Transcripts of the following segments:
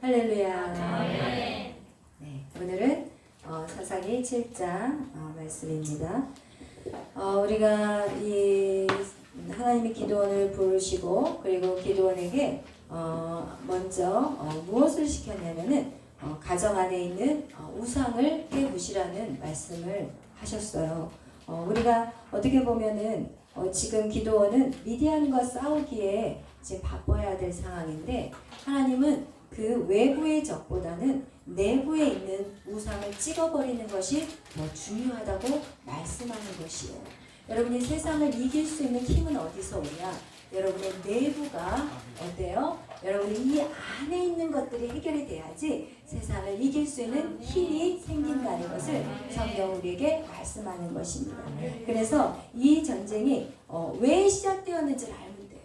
할렐루야. 네, 오늘은 사사기 7장 말씀입니다. 우리가 이 하나님이 기드온을 부르시고 그리고 기드온에게 먼저 무엇을 시켰냐면은 가정 안에 있는 우상을 깨부시라는 말씀을 하셨어요. 우리가 어떻게 보면은 지금 기드온은 미디안과 싸우기에 지금 바빠야 될 상황인데 하나님은 그 외부의 적보다는 내부에 있는 우상을 찍어버리는 것이 더 중요하다고 말씀하는 것이에요. 여러분이 세상을 이길 수 있는 힘은 어디서 오냐? 여러분의 내부가 어때요? 여러분이 이 안에 있는 것들이 해결이 돼야지 세상을 이길 수 있는 힘이 생긴다는 것을 성경 우리에게 말씀하는 것입니다. 그래서 이 전쟁이 왜 시작되었는지를 알면 돼요.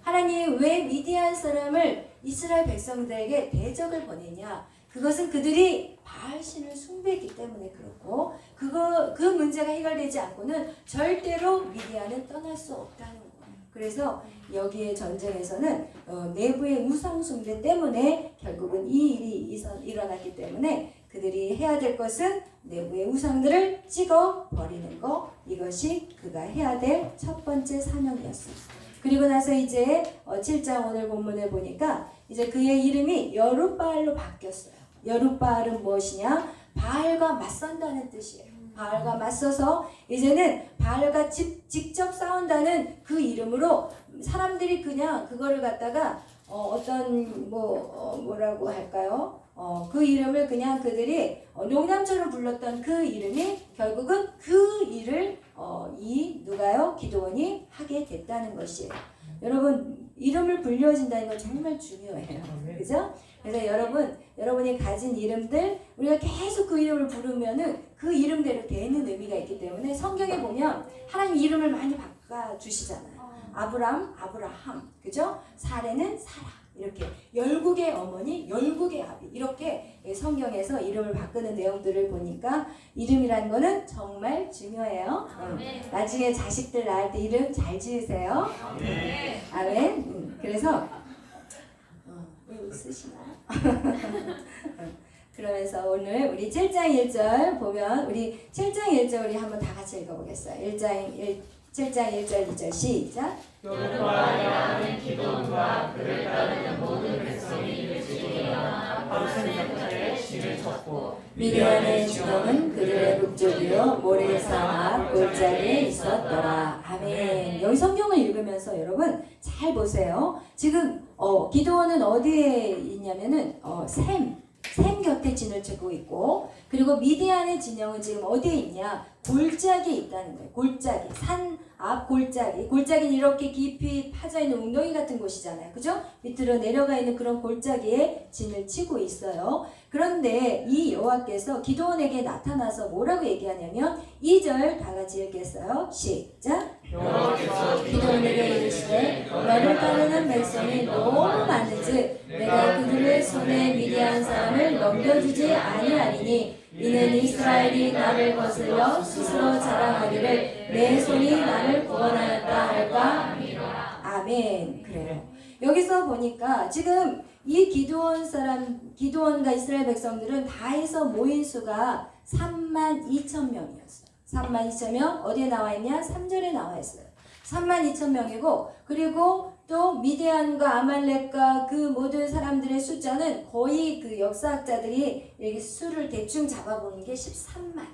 하나님 왜 미디안 사람을 이스라엘 백성들에게 대적을 보내냐? 그것은 그들이 바알신을 숭배했기 때문에 그렇고 그 문제가 해결되지 않고는 절대로 미디안은 떠날 수 없다는 거예요. 그래서 여기에 전쟁에서는 내부의 우상 숭배 때문에 결국은 이 일이 일어났기 때문에 그들이 해야 될 것은 내부의 우상들을 찍어 버리는 거, 이것이 그가 해야 될 첫 번째 사명이었어요. 그리고 나서 이제 7장 오늘 본문을 보니까 이제 그의 이름이 여룻바알로 바뀌었어요. 여룻바알은 무엇이냐? 바알과 맞선다는 뜻이에요. 바알과 맞서서 이제는 바알과 직접 싸운다는 그 이름으로 사람들이 그냥 그거를 갖다가 뭐라고 할까요? 그 이름을 그냥 그들이 농담처럼 불렀던 그 이름이 결국은 그 일을 누가요? 기드온이 하게 됐다는 것이에요. 여러분 이름을 불려진다는 건 정말 중요해요. 그죠? 그래서 여러분이 가진 이름들 우리가 계속 그 이름을 부르면은 그 이름대로 되는 의미가 있기 때문에 성경에 보면 하나님 이름을 많이 바꿔주시잖아요. 아브람, 아브라함, 그죠? 사레는 사라. 이렇게 열국의 어머니, 열국의 아비, 이렇게 성경에서 이름을 바꾸는 내용들을 보니까 이름이라는 거는 정말 중요해요. 나중에 자식들 낳을 때 이름 잘 지으세요. 아멘. 그래서 왜 웃으시나요? 그러면서 오늘 우리 7장 1절 보면 우리 7장 1절 우리 한번 다 같이 읽어보겠어요. 7장 1절 2절 시작. 여호와의 기드온과 그를 따르는 모든 백성이 일찍 일어나 바로셋 신을 쳤고 미디안의 주nom은 그들의 북쪽이요 모레산 앞 골짜기에 있었더라. 아멘. 여기 성경을 읽으면서 여러분 잘 보세요. 지금 기드온은 어디에 있냐면은 샘 곁에 진을 치고 있고 그리고 미디안의 진영은 지금 어디에 있냐? 골짜기에 있다는 거예요. 골짜기, 산 앞 골짜기. 골짜기는 이렇게 깊이 파져 있는 웅덩이 같은 곳이잖아요. 그죠? 밑으로 내려가 있는 그런 골짜기에 진을 치고 있어요. 그런데 이 여호와께서 기드온에게 나타나서 뭐라고 얘기하냐면 2절 다 같이 읽겠어요. 시작. 여호와께서 기드온에게 이르시되 너를 따르는 백성이 너무 많은즉 내가 그들의 손에 미디안 사람을 넘겨주지 아니하리니 이는 이스라엘이 나를 거슬려 스스로 자랑하기를 내 손이 나를 구원하였다 할까? 아멘. 그래요. 여기서 보니까 지금 이 기드온과 이스라엘 백성들은 다 해서 모인 수가 32,000명이었어요. 32,000명 어디에 나와 있냐? 3절에 나와 있어요. 32,000명이고 그리고 또 미디안과 아말렉과 그 모든 사람들의 숫자는 거의 그 역사학자들이 이렇게 수를 대충 잡아보는 게 13만.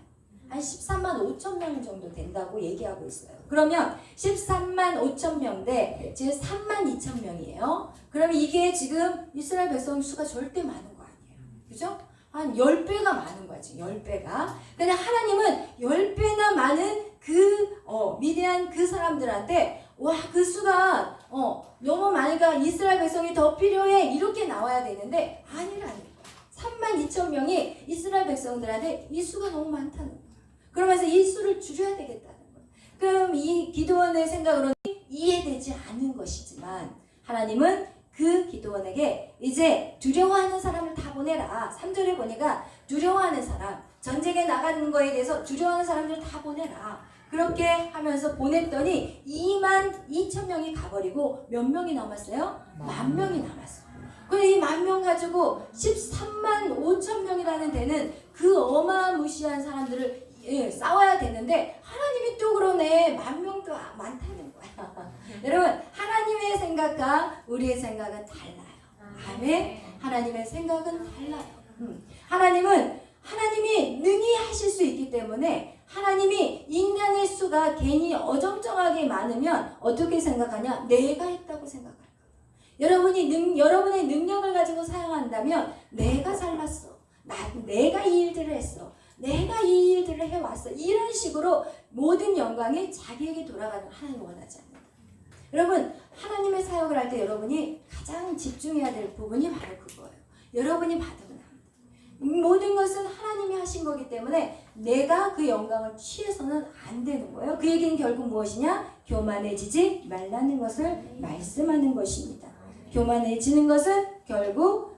한 13만 5천 명 정도 된다고 얘기하고 있어요. 그러면 13만 5천 명 대 지금 3만 2천 명이에요. 그러면 이게 지금 이스라엘 백성 수가 절대 많은 거 아니에요. 그죠? 한 10배가 많은 거야, 지금 10배가. 근데 하나님은 10배나 많은 미디안 그 사람들한테 와, 그 수가 너무 많으니까 이스라엘 백성이 더 필요해 이렇게 나와야 되는데 아니라는 거야. 32,000명이 이스라엘 백성들한테 이 수가 너무 많다는 거야. 그러면서 이 수를 줄여야 되겠다는 거야. 그럼 이 기드온의 생각으로는 이해되지 않는 것이지만 하나님은 그 기드온에게 이제 두려워하는 사람을 다 보내라. 3절에 보니까 두려워하는 사람, 전쟁에 나가는 거에 대해서 두려워하는 사람들 다 보내라. 그렇게 하면서 보냈더니 22,000명이 가버리고 몇 명이 남았어요? 10,000명이 남았어요. 그럼 이 10,000명 가지고 가지고 13만 5천 명이라는 데는 그 어마무시한 사람들을 싸워야 되는데 하나님이 또 그러네. 10,000명도 많다는 거야. 여러분 하나님의 생각과 우리의 생각은 달라요. 아멘. 하나님의 생각은 달라요. 하나님이 능히 하실 수 있기 때문에 하나님이 인간의 수가 괜히 어정쩡하게 많으면 어떻게 생각하냐? 내가 했다고 생각할 거예요. 여러분의 능력을 가지고 사용한다면 내가 잘났어. 내가 이 일들을 했어. 내가 이 일들을 해왔어. 이런 식으로 모든 영광이 자기에게 돌아가는 하나님 원하지 않는다. 여러분 하나님의 사역을 할 때 여러분이 가장 집중해야 될 부분이 바로 그거예요. 여러분이 받으면 합니다. 모든 것은 하나님이 하신 거기 때문에 내가 그 영광을 취해서는 안 되는 거예요. 그 얘기는 결국 무엇이냐? 교만해지지 말라는 것을 말씀하는 것입니다. 교만해지는 것은 결국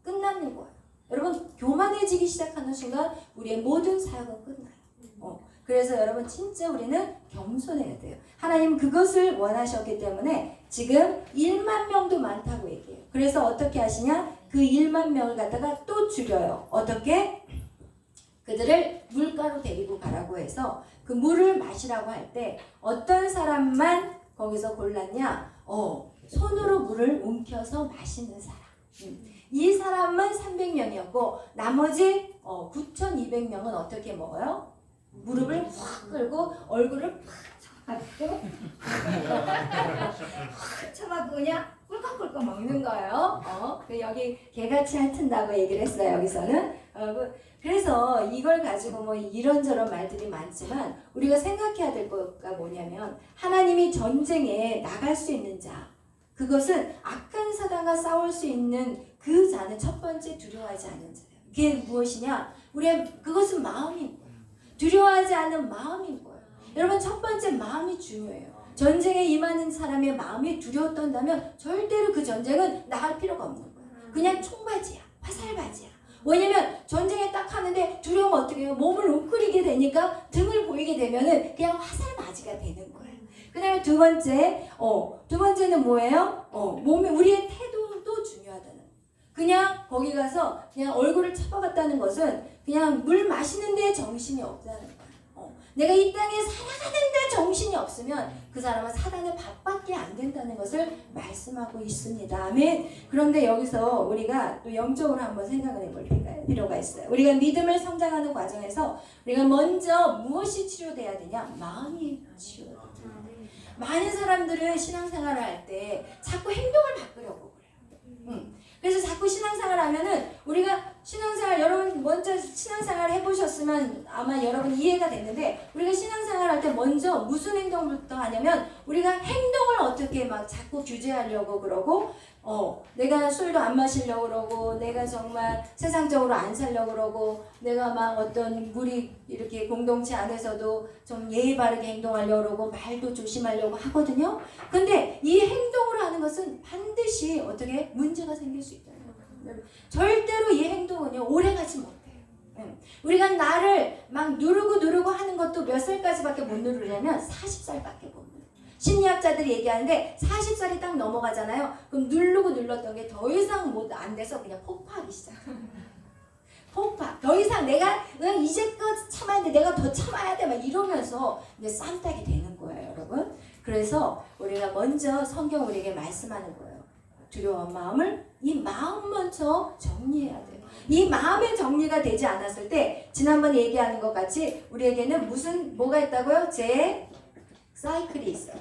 끝나는 거예요. 여러분 교만해지기 시작하는 순간 우리의 모든 사역은 끝나요. 그래서 여러분 진짜 우리는 겸손해야 돼요. 하나님 그것을 원하셨기 때문에 지금 1만 명도 많다고 얘기해요. 그래서 어떻게 하시냐? 그 1만 명을 갖다가 또 줄여요. 어떻게? 그들을 물가로 데리고 가라고 해서 그 물을 마시라고 할 때 어떤 사람만 거기서 골랐냐? 손으로 물을 움켜서 마시는 사람. 이 사람은 300명이었고 나머지 9,200명은 어떻게 먹어요? 무릎을 확 끌고 얼굴을 팍 쳐맞고 그냥 꿀꺽꿀꺽 먹는 거예요. 여기 개같이 핥은다고 얘기를 했어요. 여기서는. 그래서 이걸 가지고 뭐 이런저런 말들이 많지만 우리가 생각해야 될 거가 뭐냐면 하나님이 전쟁에 나갈 수 있는 자, 그것은 악한 사단과 싸울 수 있는 그 자는 첫 번째 두려워하지 않는 자예요. 그게 무엇이냐? 그것은 마음인 거예요. 두려워하지 않는 마음인 거예요. 여러분 첫 번째 마음이 중요해요. 전쟁에 임하는 사람의 마음이 두려웠던다면 절대로 그 전쟁은 나갈 필요가 없는 거예요. 그냥 총바지야. 화살바지야. 왜냐면 전쟁에 딱 하는데 두려우면 어떻게 해요? 몸을 웅크리게 되니까 등을 보이게 되면은 그냥 화살바지가 되는 거예요. 그 다음에 두 번째는 뭐예요? 우리의 태도도 중요하다는 거예요. 그냥 거기 가서 그냥 얼굴을 쳐박았다는 것은 그냥 물 마시는 데 정신이 없다는 거예요. 내가 이 땅에 살아가는데 정신이 없으면 그 사람은 사단의 밥밖에 안 된다는 것을 말씀하고 있습니다. 아멘. 그런데 여기서 우리가 또 영적으로 한번 생각을 해볼 필요가 있어요. 우리가 믿음을 성장하는 과정에서 우리가 먼저 무엇이 치료돼야 되냐? 마음이 치료돼야 돼요. 많은 사람들은 신앙생활을 할 때 자꾸 행동을 바꾸려고 그래요. 그래서 자꾸 신앙생활 하면은 우리가 여러분 먼저 신앙생활 해보셨으면 아마 여러분 이해가 되는데 우리가 신앙생활 할 때 먼저 무슨 행동부터 하냐면 우리가 행동을 어떻게 막 자꾸 규제하려고 그러고 내가 술도 안 마시려고 그러고 내가 정말 세상적으로 안 살려고 그러고 내가 막 어떤 우리 이렇게 공동체 안에서도 좀 예의 바르게 행동하려고 그러고 말도 조심하려고 하거든요. 근데 이 행동을 하는 것은 반드시 어떻게 문제가 생길 수 있다는 거예요. 절대로 이 행동은요 오래가지 못해요. 우리가 나를 막 누르고 하는 것도 몇 살까지밖에 못 누르려면 40살밖에 못 누르요. 심리학자들이 얘기하는데 40살이 딱 넘어가잖아요. 그럼 눌렀던 게 더 이상 안 돼서 그냥 폭파하기 시작해요. 폭파. 더 이상 내가 이제껏 참았는데 내가 더 참아야 돼. 막 이러면서 이제 쌈딱이 되는 거예요, 여러분. 그래서 우리가 먼저 성경 우리에게 말씀하는 거예요. 두려운 마음을 이 마음 먼저 정리해야 돼요. 이 마음의 정리가 되지 않았을 때 지난번에 얘기하는 것 같이 우리에게는 뭐가 있다고요? 죄의 사이클이 있어요.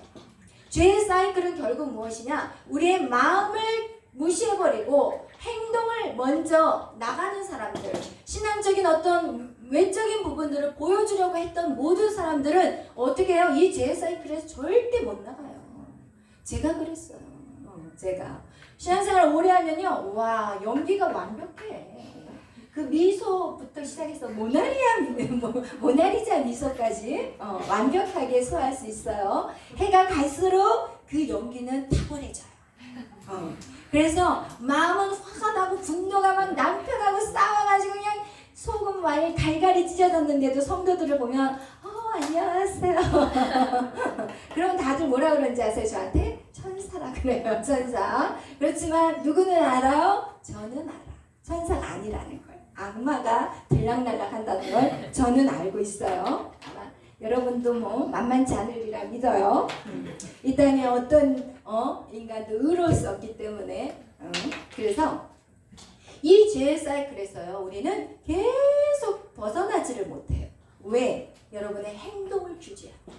죄의 사이클은 결국 무엇이냐? 우리의 마음을 무시해버리고 행동을 먼저 나가는 사람들, 신앙적인 어떤 외적인 부분들을 보여주려고 했던 모든 사람들은 어떻게 해요? 이 죄의 사이클에서 절대 못 나가요. 제가 그랬어요. 제가 신앙생활 오래 하면요, 와 연기가 완벽해. 그 미소부터 시작해서 모나리자 미소까지 완벽하게 소화할 수 있어요. 해가 갈수록 그 연기는 탁월해져요. 그래서 마음은 화가 나고 분노가 막 남편하고 싸워가지고 그냥 소금 많이 갈갈이 찢어졌는데도 성도들을 보면 안녕하세요. 그럼 다들 뭐라 그러는지 아세요? 저한테 천사라고 그래요. 천사. 그렇지만 누구는 알아요? 저는 알아. 천사가 아니라는 걸. 악마가 들락날락 한다는 걸 저는 알고 있어요. 아마 여러분도 뭐 만만치 않으리라 믿어요. 이 땅에 어떤 인간도 의로울 수 없기 때문에 그래서 이 죄의 사이클에서요 우리는 계속 벗어나지를 못해요. 왜? 여러분의 행동을 규제합니다.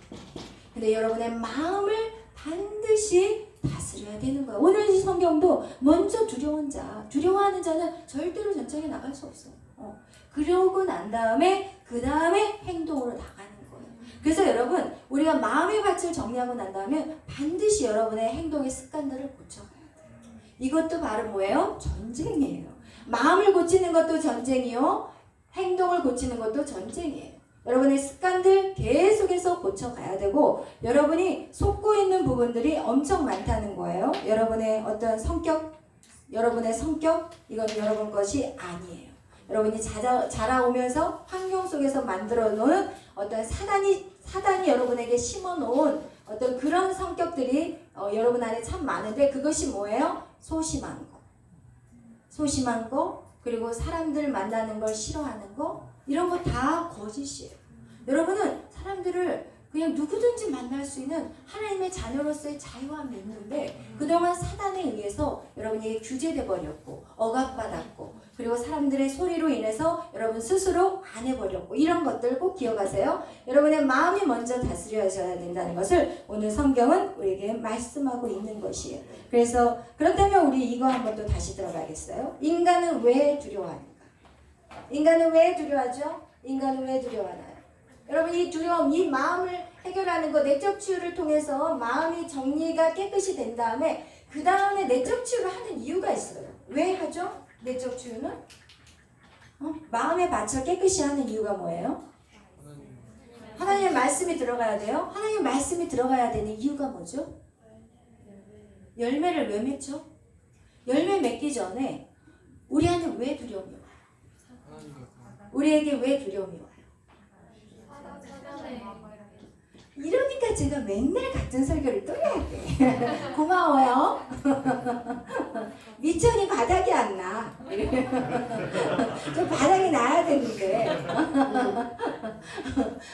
근데 여러분의 마음을 반드시 다스려야 되는 거예요. 오늘 이 성경도 먼저 두려워하는 자는 절대로 전쟁에 나갈 수 없어요. 그러고 난 다음에 그 다음에 행동으로 나가는 거예요. 그래서 여러분 우리가 마음의 밭을 정리하고 난 다음에 반드시 여러분의 행동의 습관들을 고쳐가야 돼요. 이것도 바로 뭐예요? 전쟁이에요. 마음을 고치는 것도 전쟁이요. 행동을 고치는 것도 전쟁이에요. 여러분의 습관들 계속해서 고쳐가야 되고 여러분이 속고 있는 부분들이 엄청 많다는 거예요. 여러분의 어떤 성격, 이건 여러분 것이 아니에요. 여러분이 자라오면서 환경 속에서 만들어 놓은 어떤 사단이 여러분에게 심어 놓은 어떤 그런 성격들이 여러분 안에 참 많은데 그것이 뭐예요? 소심한 거, 그리고 사람들 만나는 걸 싫어하는 거, 이런 거 다 거짓이에요. 여러분은 사람들을 그냥 누구든지 만날 수 있는 하나님의 자녀로서의 자유함이 있는데 그동안 사단에 의해서 여러분이 규제돼 버렸고 억압받았고 그리고 사람들의 소리로 인해서 여러분 스스로 안 해버렸고 이런 것들 꼭 기억하세요. 여러분의 마음이 먼저 다스려져야 된다는 것을 오늘 성경은 우리에게 말씀하고 있는 것이에요. 그래서 그렇다면 우리 이거 한번 또 다시 들어가겠어요? 인간은 왜 두려워하는가? 인간은 왜 두려워하죠? 인간은 왜 두려워하나요? 여러분 이 두려움, 이 마음을 해결하는 거 내적 치유를 통해서 마음이 정리가 깨끗이 된 다음에 그 다음에 내적 치유를 하는 이유가 있어요. 왜 하죠? 내적 치유는? 마음의 밭을 깨끗이 하는 이유가 뭐예요? 하나님의 말씀이 들어가야 돼요. 하나님의 말씀이 들어가야 되는 이유가 뭐죠? 열매를 왜 맺죠? 열매 맺기 전에 우리 안에 왜 두려움이 와요? 우리에게 왜 두려움이 와요? 이러니까 제가 맨날 같은 설교를 또 해야 돼. 고마워요. 미천이 바닥이 안 나. 저 바닥이 나야 되는데.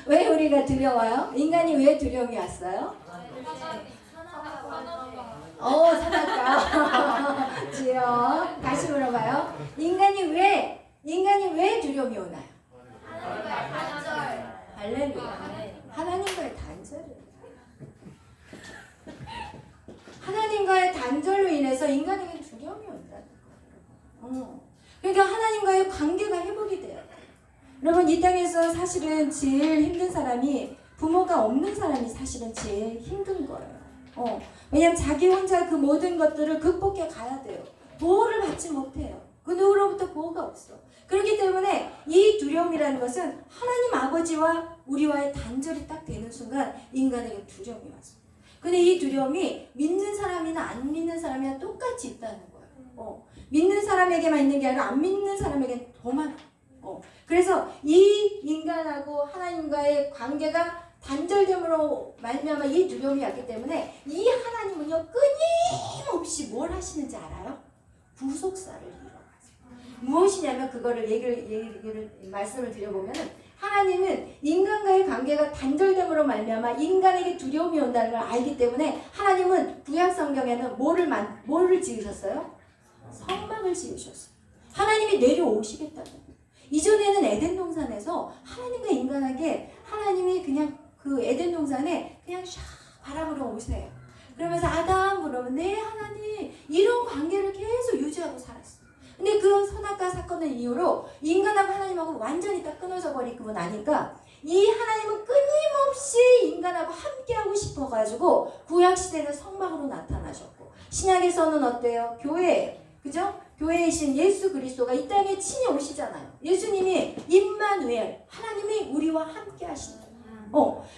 왜 우리가 두려워요? 인간이 왜 두려움이 왔어요? 선악과. 지요. 다시 물어봐요. 인간이 왜 두려움이 오나요? 할렐루야. 하나님과의 단절이에요. 하나님과의 단절로 인해서 인간에게 두려움이 온다는 거예요. 그러니까 하나님과의 관계가 회복이 돼요. 여러분 이 땅에서 사실은 제일 힘든 사람이 부모가 없는 사람이 사실은 제일 힘든 거예요. 왜냐하면 자기 혼자 그 모든 것들을 극복해 가야 돼요. 보호를 받지 못해요. 그 누구로부터 보호가 없어. 그렇기 때문에 이 두려움이라는 것은 하나님 아버지와 우리와의 단절이 딱 되는 순간 인간에게 두려움이 왔습니다. 근데 이 두려움이 믿는 사람이나 안 믿는 사람이나 똑같이 있다는 거예요. 믿는 사람에게만 있는 게 아니라 안 믿는 사람에게는 더 많아. 그래서 이 인간하고 하나님과의 관계가 단절됨으로 말미암아 이 두려움이 왔기 때문에 이 하나님은요 끊임없이 뭘 하시는지 알아요? 구속사를 이뤄가세요. 무엇이냐면 그거를 말씀을 드려보면은 하나님은 인간과의 관계가 단절됨으로 말미암아 인간에게 두려움이 온다는 걸 알기 때문에 하나님은 구약 성경에는 뭐를 지으셨어요? 성막을 지으셨어요. 하나님이 내려오시겠다는 거예요. 이전에는 에덴 동산에서 하나님과 인간에게 하나님이 그냥 그 에덴 동산에 그냥 샥 바람으로 오세요. 그러면서 아담 그러면 네 하나님 이런 관계를 계속 유지하고 살았어요. 근데 그 선악과 사건의 이후로 인간하고 하나님하고 완전히 딱 끊어져 버리고 나니까 이 하나님은 끊임없이 인간하고 함께하고 싶어가지고 구약시대는 성막으로 나타나셨고 신약에서는 어때요? 교회 그죠? 교회이신 예수 그리스도가 이 땅에 친히 오시잖아요. 예수님이 임마누엘 하나님이 우리와 함께 하신다.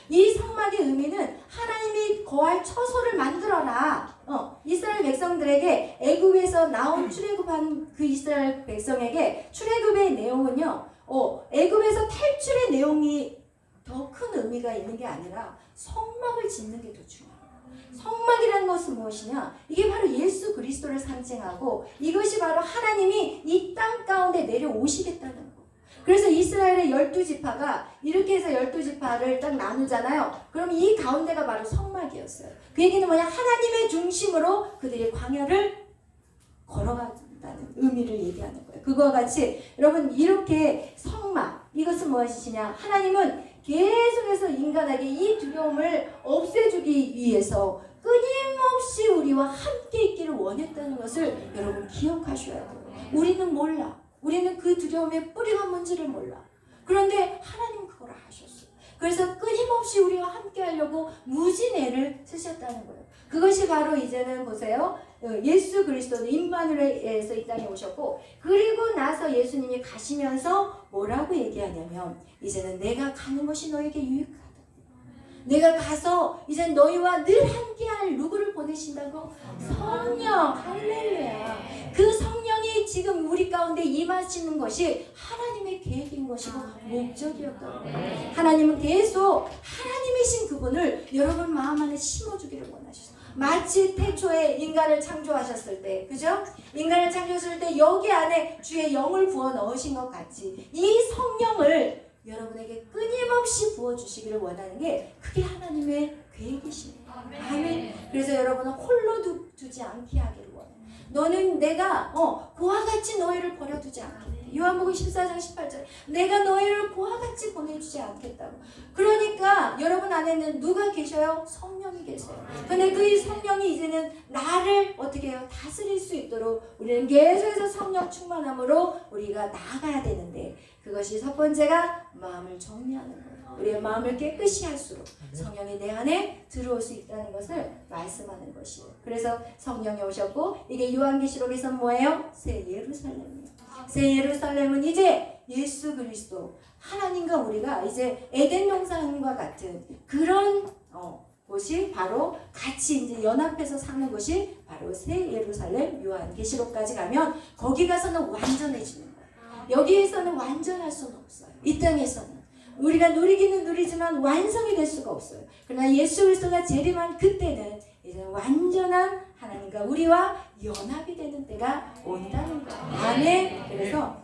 이 성막의 의미는 하나님이 거할 처소를 만들어라. 이스라엘 백성들에게 애굽에서 나온 출애굽한 그 이스라엘 백성에게 출애굽의 내용은요. 애굽에서 탈출의 내용이 더 큰 의미가 있는 게 아니라 성막을 짓는 게 더 중요해요. 성막이라는 것은 무엇이냐? 이게 바로 예수 그리스도를 상징하고 이것이 바로 하나님이 이 땅 가운데 내려오시겠다는 거. 그래서 이스라엘의 12지파가 이렇게 해서 12지파를 딱 나누잖아요. 그럼 이 가운데가 바로 성막이었어요. 그 얘기는 뭐냐? 하나님의 중심으로 그들이 광야를 걸어간다는 의미를 얘기하는 거예요. 그거와 같이 여러분 이렇게 성막, 이것은 무엇이냐? 하나님은 계속해서 인간에게 이 두려움을 없애주기 위해서 끊임없이 우리와 함께 있기를 원했다는 것을 여러분 기억하셔야 돼요. 우리는 몰라. 우리는 그 두려움의 뿌리가 뭔지를 몰라. 그런데 하나님은 그걸 하셨어요. 그래서 끊임없이 우리와 함께 하려고 무진애를 쓰셨다는 거예요. 그것이 바로 이제는 보세요. 예수 그리스도는 임마누엘에서 이 땅에 오셨고, 그리고 나서 예수님이 가시면서 뭐라고 얘기하냐면 이제는 내가 가는 것이 너에게 유익하다. 내가 가서 이제 너희와 늘 함께할 누구를 보내신다고? 성령. 할렐루야. 그 성령이 지금 우리 가운데 임하시는 것이 하나님의 계획인 것이고 목적이었던 거예요. 하나님은 계속 하나님이신 그분을 여러분 마음 안에 심어주기를 원하셨어요. 마치 태초에 인간을 창조하셨을 때, 그죠? 인간을 창조하셨을 때 여기 안에 주의 영을 부어 넣으신 것 같이 이 성령을 여러분에게 끊임없이 부어주시기를 원하는 게 그게 하나님의 계획이십니다. 아멘. 그래서 여러분은 홀로 두지 않게 하기를 원해요. 너는 내가 고와 같이 너희를 버려두지 않겠다. 요한복음 14장 18절 내가 너희를 고와 같이 보내주지 않겠다고. 그러니까 여러분 안에는 누가 계셔요? 성령이 계세요. 근데 그 성령이 이제는 나를 어떻게 해요? 다스릴 수 있도록 우리는 계속해서 성령 충만함으로 우리가 나아가야 되는데, 그것이 첫 번째가 마음을 정리하는 거예요. 우리의 마음을 깨끗이 할수록 성령이 내 안에 들어올 수 있다는 것을 말씀하는 것이에요. 그래서 성령이 오셨고, 이게 요한계시록에서 뭐예요? 새 예루살렘이에요. 새 예루살렘은 이제 예수 그리스도 하나님과 우리가 이제 에덴 동산과 같은 그런 곳이 바로 같이 이제 연합해서 사는 것이 바로 새 예루살렘. 요한계시록까지 가면 거기 가서는 완전해지는 거예요. 여기에서는 완전할 수는 없어요. 이 땅에서는 우리가 누리기는 누리지만 완성이 될 수가 없어요. 그러나 예수 그리스도가 재림한 그때는 이제 완전한 하나님과 우리와 연합이 되는 때가 온다는 거예요. 아멘. 그래서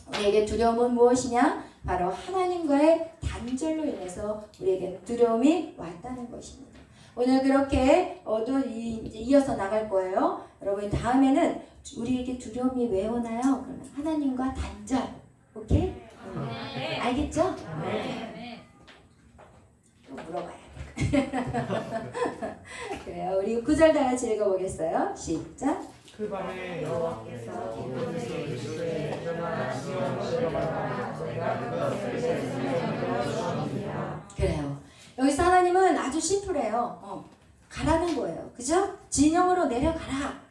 우리에게 두려움은 무엇이냐? 바로 하나님과의 단절로 인해서 우리에게 두려움이 왔다는 것입니다. 오늘 그렇게 또 이어서 나갈 거예요. 여러분 다음에는 우리에게 두려움이 왜 오나요? 그러면 하나님과 단절. 오케이? 알겠죠? 또 물어봐야 돼. 그래요. 우리 9절 다 같이 읽어보겠어요. 시작. 그 밤에 여호와께서 기도하시되 일어나 시온으로 내려가라. 내가 그것을 주옵니다. 그래요. 여기서 하나님은 아주 심플해요. 가라는 거예요. 그죠? 진영으로 내려가라.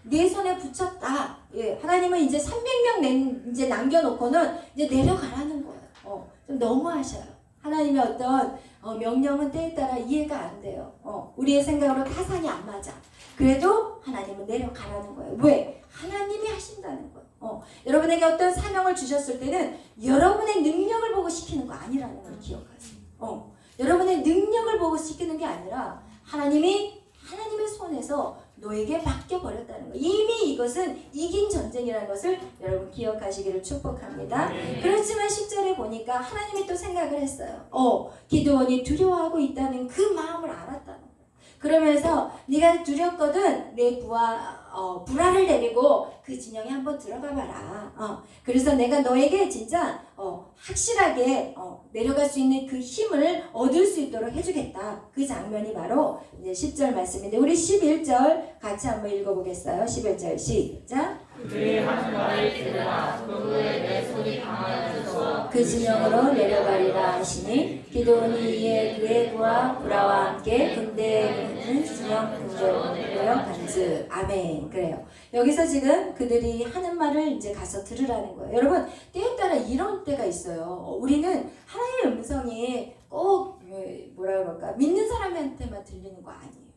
내 손에 붙였다. 예, 하나님은 이제 300명 이제 남겨놓고는 이제 내려가라는 거예요. 좀 너무하셔요. 하나님의 어떤 명령은 때에 따라 이해가 안 돼요. 우리의 생각으로 타산이 안 맞아. 그래도 하나님은 내려가라는 거예요. 왜? 하나님이 하신다는 거예요. 여러분에게 어떤 사명을 주셨을 때는 여러분의 능력을 보고 시키는 거 아니라는 걸 기억하세요. 여러분의 능력을 보고 시키는 게 아니라 하나님의 손에서 너에게 맡겨버렸다는 거예요. 이미 이것은 이긴 전쟁이라는 것을 여러분 기억하시기를 축복합니다. 그렇지만 10절에 보니까 하나님이 또 생각을 했어요. 기드온이 두려워하고 있다는 그 마음을 알았다는 거예요. 그러면서 네가 두렵거든 내 불화를 내리고 그 진영에 한번 들어가 봐라. 그래서 내가 너에게 진짜 확실하게 내려갈 수 있는 그 힘을 얻을 수 있도록 해주겠다. 그 장면이 바로 이제 10절 말씀인데, 우리 11절 같이 한번 읽어보겠어요. 11절 시작. 그들이 하는 말을 들으라. 그 후에 내 손이 강하여져서 그 진영으로 내려가리라 하시니, 기드온이 이에 그의 부하 불화와 함께 군대에 있는 진영 근교로 내려간즉. 아멘. 그래요. 여기서 지금 그들이 하는 말을 이제 가서 들으라는 거예요. 여러분 때에 따라 이런 때가 있어요. 우리는 하나님의 음성이 꼭 뭐라 그럴까 믿는 사람한테만 들리는 거 아니에요.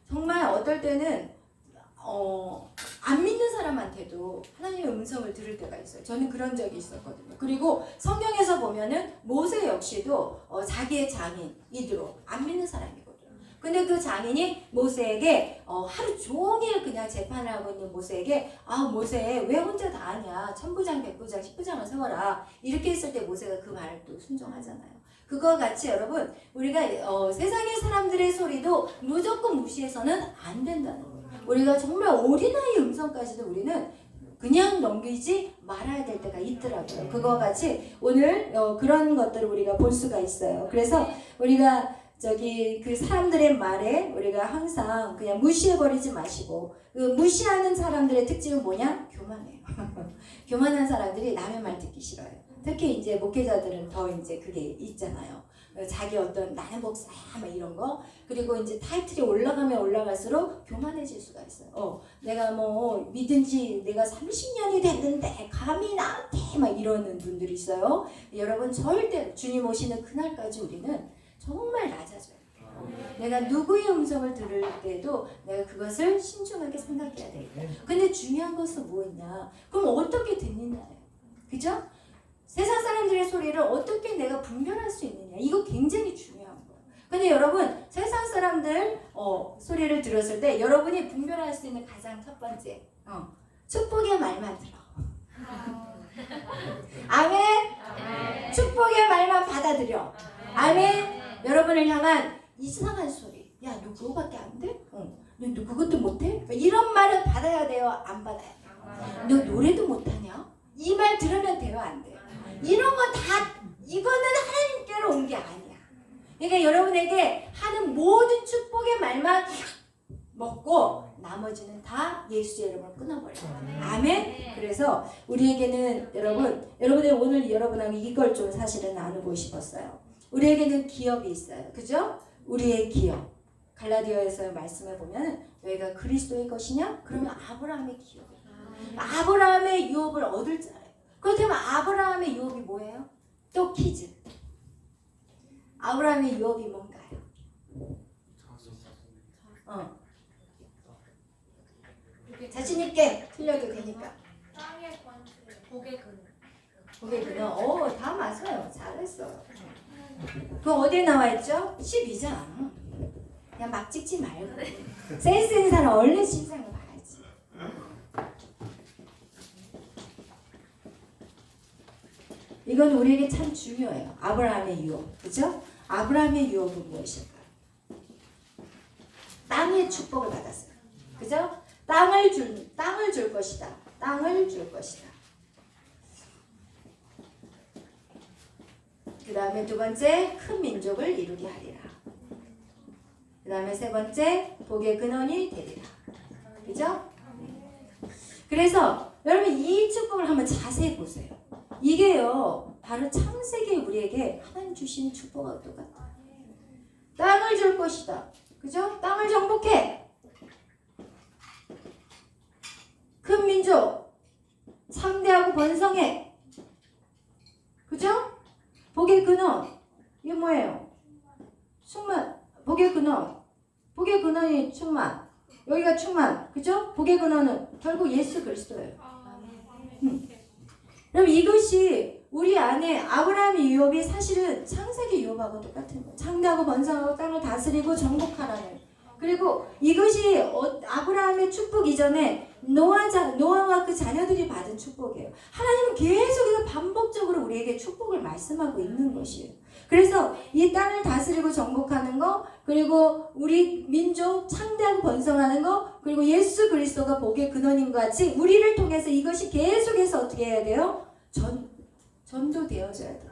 정말 어떨 때는 안 믿는 사람한테도 하나님의 음성을 들을 때가 있어요. 저는 그런 적이 있었거든요. 그리고 성경에서 보면은 모세 역시도 자기의 장인 이드로 안 믿는 사람이거든요. 근데 그 장인이 모세에게 하루 종일 그냥 재판을 하고 있는 모세에게 모세 왜 혼자 다 하냐, 천부장, 백부장, 십부장을 세워라 이렇게 했을 때 모세가 그 말을 또 순종하잖아요. 그거와 같이 여러분 우리가 세상의 사람들의 소리도 무조건 무시해서는 안 된다는 거예요. 우리가 정말 어린아이 음성까지도 우리는 그냥 넘기지 말아야 될 때가 있더라고요. 그거와 같이 오늘 그런 것들을 우리가 볼 수가 있어요. 그래서 우리가 그 사람들의 말에 우리가 항상 그냥 무시해버리지 마시고, 그 무시하는 사람들의 특징은 뭐냐? 교만해요. 교만한 사람들이 남의 말 듣기 싫어요. 특히 이제 목회자들은 더 이제 그게 있잖아요. 자기 어떤 나는 목사야 막 이런 거. 그리고 이제 타이틀이 올라가면 올라갈수록 교만해질 수가 있어요. 내가 뭐 믿은 지 내가 30년이 됐는데 감히 나한테 막 이러는 분들이 있어요. 여러분 절대 주님 오시는 그날까지 우리는 정말 낮아져요. 내가 누구의 음성을 들을 때도 내가 그것을 신중하게 생각해야 돼요. 근데 중요한 것은 뭐였냐? 그럼 어떻게 듣느냐예요. 그죠? 세상 사람들의 소리를 어떻게 내가 분별할 수 있느냐. 이거 굉장히 중요한 거예요. 근데 여러분 세상 사람들 소리를 들었을 때 여러분이 분별할 수 있는 가장 첫 번째 축복의 말만 들어. 아멘. 축복의 말만 받아들여. 아멘. 여러분을 향한 이상한 소리. 야, 너 그거밖에 안 돼? 너 그것도 못해? 이런 말은 받아야 돼요? 안 받아야 돼요? 너 노래도 못하냐? 이 말 들으면 돼요? 안 돼요? 이런 거 다 이거는 하나님께로 온 게 아니야. 그러니까 여러분에게 하는 모든 축복의 말만 먹고 나머지는 다 예수의 이름을 끊어버려요. 아멘. 그래서 우리에게는 여러분들 오늘 여러분하고 이걸 좀 사실은 나누고 싶었어요. 우리에게는 기업이 있어요. 그죠? 우리의 기업. 갈라디아에서 말씀해 보면 너희가 그리스도의 것이냐? 그러면 아브라함의 기업이에요. 아브라함의 유업을 얻을 줄 알아요. 그렇다면 아브라함의 유업이 뭐예요? 또 퀴즈. 아브라함의 유업이 뭔가요? 자신 있게 틀려도 되니까. 땅의 권세, 복의 근. 복의 근원. 다 맞아요. 잘했어요. 그 어디에 나와 있죠? 12장. 그냥 막 찍지 말고. 센스 있는 사람 얼른 12장을 봐야지. 이건 우리에게 참 중요해요. 아브라함의 유업. 그죠? 아브라함의 유업은 무엇일까요? 땅의 축복을 받았어요. 그죠? 땅을 줄 것이다. 땅을 줄 것이다. 그 다음에 두 번째, 큰 민족을 이루게 하리라. 그 다음에 세 번째, 복의 근원이 되리라. 그죠? 그래서 여러분 이 축복을 한번 자세히 보세요. 이게요, 바로 창세기에 우리에게 하나님 주신 축복과 똑같아요. 땅을 줄 것이다. 그죠? 땅을 정복해. 큰 민족, 상대하고 번성해. 그죠? 복의 근원, 이게 뭐예요? 충만, 복의 근원, 복의 근원이 충만, 여기가 충만, 그죠? 복의 근원은 결국 예수 그리스도예요. 그럼 이것이 우리 안에 아브라함의 유업이 사실은 창세기 유업하고 똑같은 거예요. 창대하고 번성하고 땅을 다스리고 정복하라는. 그리고 이것이 아브라함의 축복 이전에 노아와 그 자녀들이 받은 축복이에요. 하나님은 계속해서 반복적으로 우리에게 축복을 말씀하고 있는 것이에요. 그래서 이 땅을 다스리고 정복하는 거, 그리고 우리 민족 창대하고 번성하는 거, 그리고 예수 그리스도가 복의 근원인 것 같이 우리를 통해서 이것이 계속해서 어떻게 해야 돼요? 전도되어져야 돼요.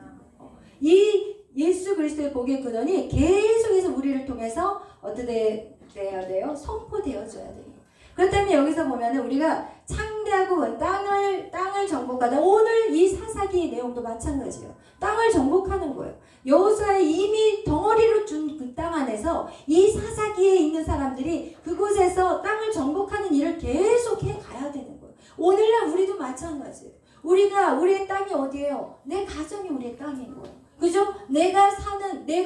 이 예수 그리스도의 복의 근원이 계속해서 우리를 통해서 어떻게 돼야 돼요? 선포되어져야 돼요. 그렇다면 여기서 보면은 우리가 창대하고 땅을 정복하다. 오늘 이 사사기 내용도 마찬가지예요. 땅을 정복하는 거예요. 여호수아의 이미 덩어리로 준 그 땅 안에서 이 사사기에 있는 사람들이 그곳에서 땅을 정복하는 일을 계속 해 가야 되는 거예요. 오늘날 우리도 마찬가지예요. 우리의 땅이 어디예요? 내 가정이 우리의 땅인 거예요. 그죠? 내가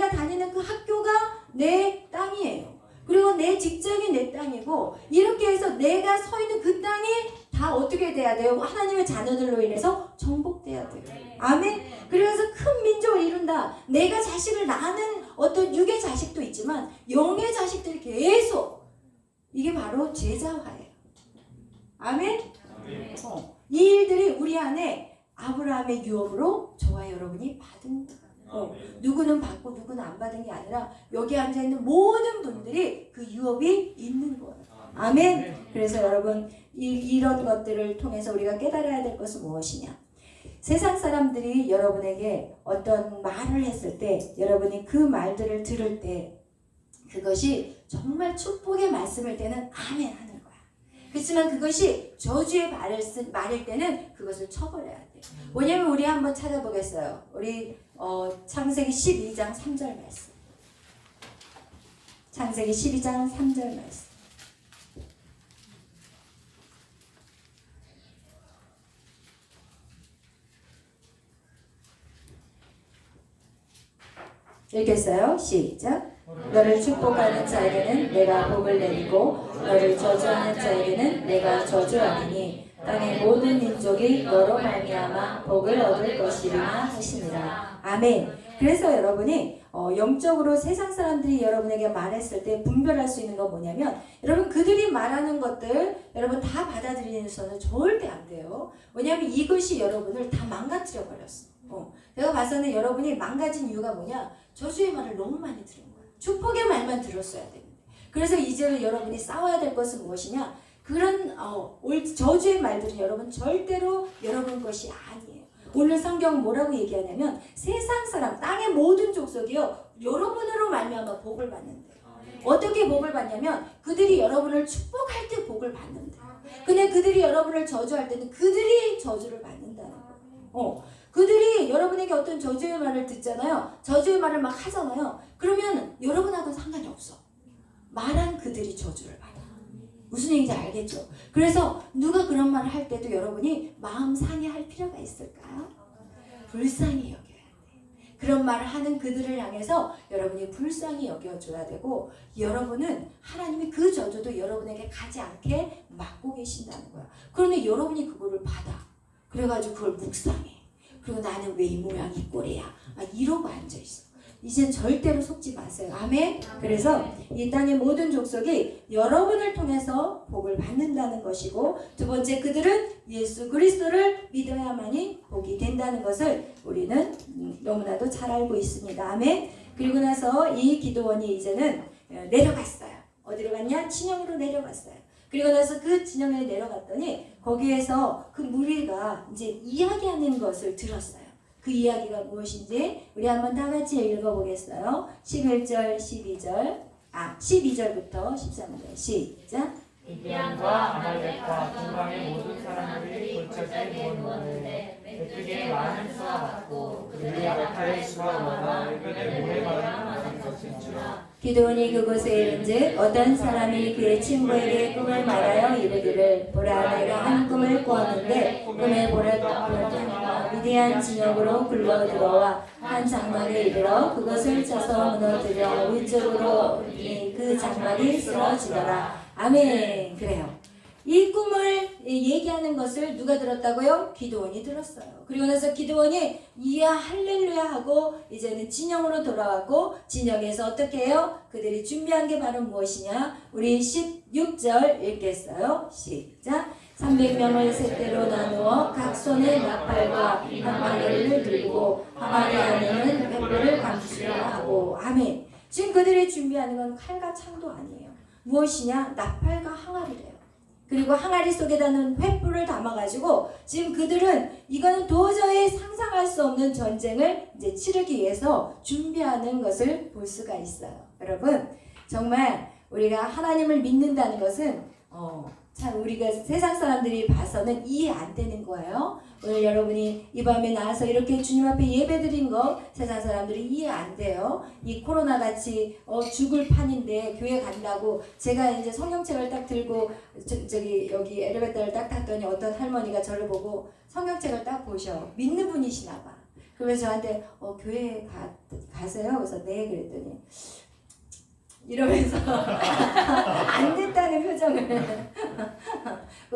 다니는 그 학교가 내 땅이에요. 그리고 내 직장이 내 땅이고, 이렇게 해서 내가 서 있는 그 땅이 다 어떻게 돼요? 정복돼야 돼요. 하나님의 자녀들로 인해서 정복돼야 돼요. 아멘. 그래서 큰 민족을 이룬다. 내가 자식을 낳는 어떤 육의 자식도 있지만 영의 자식들이 계속, 이게 바로 제자화예요. 아멘. 이 일들이 우리 안에 아브라함의 유업으로 저와 여러분이 받은 누구는 받고 누구는 안 받은 게 아니라 여기 앉아있는 모든 분들이 그 유업이 있는 거예요. 아멘. 그래서 여러분 이런 것들을 통해서 우리가 깨달아야 될 것은 무엇이냐. 세상 사람들이 여러분에게 어떤 말을 했을 때 여러분이 그 말들을 들을 때 그것이 정말 축복의 말씀일 때는 아멘 하는 거야. 그렇지만 그것이 저주의 말일 때는 그것을 쳐버려야 돼. 왜냐면 우리 한번 찾아보겠어요. 우리 창세기 12장 3절 말씀. 창세기 12장 3절 말씀. 읽겠어요? 시작. 너를 축복하는 자에게는 내가 복을 내리고 너를 저주하는 자에게는 내가 저주하리니 땅의 모든 민족이 너로 말미암아 복을 얻을 것이리라 하시니라. 아멘. 그래서 여러분이 영적으로 세상 사람들이 여러분에게 말했을 때 분별할 수 있는 건 뭐냐면, 여러분 그들이 말하는 것들 여러분 다 받아들이는 절대 안 돼요. 왜냐하면 이것이 여러분을 다 망가뜨려 버렸어. 내가 봐서는 여러분이 망가진 이유가 뭐냐, 저주의 말을 너무 많이 들은 거야. 축복의 말만 들었어야 되는데. 그래서 이제는 여러분이 싸워야 될 것은 무엇이냐, 그런 저주의 말들은 여러분 절대로 여러분 것이 아니에요. 오늘 성경은 뭐라고 얘기하냐면 세상 사람, 땅의 모든 족속이요 여러분으로 말미암아 복을 받는데, 어떻게 복을 받냐면 그들이 여러분을 축복할 때 복을 받는데, 근데 그들이 여러분을 저주할 때는 그들이 저주를 받는다는 거예요. 그들이 여러분에게 어떤 저주의 말을 듣잖아요. 저주의 말을 막 하잖아요. 그러면 여러분하고는 상관이 없어. 말한 그들이 저주를 받아. 무슨 얘기인지 알겠죠? 그래서 누가 그런 말을 할 때도 여러분이 마음 상해할 필요가 있을까요? 불쌍히 여겨야 돼. 그런 말을 하는 그들을 향해서 여러분이 불쌍히 여겨줘야 되고, 여러분은 하나님이 그 저주도 여러분에게 가지 않게 막고 계신다는 거야. 그런데 여러분이 그거를 받아. 그래가지고 그걸 묵상해. 그리고 나는 왜 이 모양 이 꼴이야 이러고 앉아있어. 이젠 절대로 속지 마세요. 아멘. 그래서 이 땅의 모든 족속이 여러분을 통해서 복을 받는다는 것이고, 두 번째, 그들은 예수 그리스도를 믿어야만이 복이 된다는 것을 우리는 너무나도 잘 알고 있습니다. 아멘. 그리고 나서 이 기도원이 이제는 내려갔어요. 어디로 갔냐? 진영으로 내려갔어요. 그리고 나서 그 진영에 내려갔더니 거기에서 그 무리가 이제 이야기하는 것을 들었어요. 그 이야기가 무엇인지 우리 한번 다 같이 읽어보겠어요. 11절, 12절부터 13절 시작. 미디안과 아말렉과 동방의 모든 사람들이 골짜기에 모였는데 메뚜기의 많은 수가 같고 그들의 약탈의 수가 많아 해변에 모래바람이 솟으니라. 기드온이 그곳에 이른즉 어떤 사람이 그의 친구에게 꿈을 말하여 이르기를, 보라 내가 한 꿈을 꾸었는데 꿈에 보라더니가 미디안 진영으로 굴러 들어와 한 장막에 이르러 그것을 쳐서 무너뜨려 위쪽으로 그 장막이 쓰러지더라. 아멘. 그래요. 이 꿈을 얘기하는 것을 누가 들었다고요? 기드온이 들었어요. 그리고 나서 기드온이 이야 할렐루야 하고 이제는 진영으로 돌아왔고, 진영에서 어떻게 해요? 그들이 준비한 게 바로 무엇이냐? 우리 16절 읽겠어요. 시작. 300명을 셋대로 나누어 각 손에 나팔과 한마리를 들고 항아리 안에는 횃불을 감추려 하고. 아멘. 지금 그들이 준비하는 건 칼과 창도 아니에요. 무엇이냐? 나팔과 항아리래요. 그리고 항아리 속에다는 횃불을 담아가지고 지금 그들은 이거는 도저히 상상할 수 없는 전쟁을 이제 치르기 위해서 준비하는 것을 볼 수가 있어요. 여러분, 정말 우리가 하나님을 믿는다는 것은 참 우리가 세상 사람들이 봐서는 이해 안 되는 거예요. 오늘 여러분이 이 밤에 나와서 이렇게 주님 앞에 예배드린 거 세상 사람들이 이해 안 돼요. 이 코로나 같이 죽을 판인데 교회 간다고, 제가 이제 성경책을 딱 들고 저기 여기 엘리베이터를 딱 탔더니 어떤 할머니가 저를 보고 성경책을 딱 보셔. 믿는 분이시나 봐. 그래서 저한테 교회 가세요? 그래서 네. 그랬더니 이러면서 안 됐다는 표정을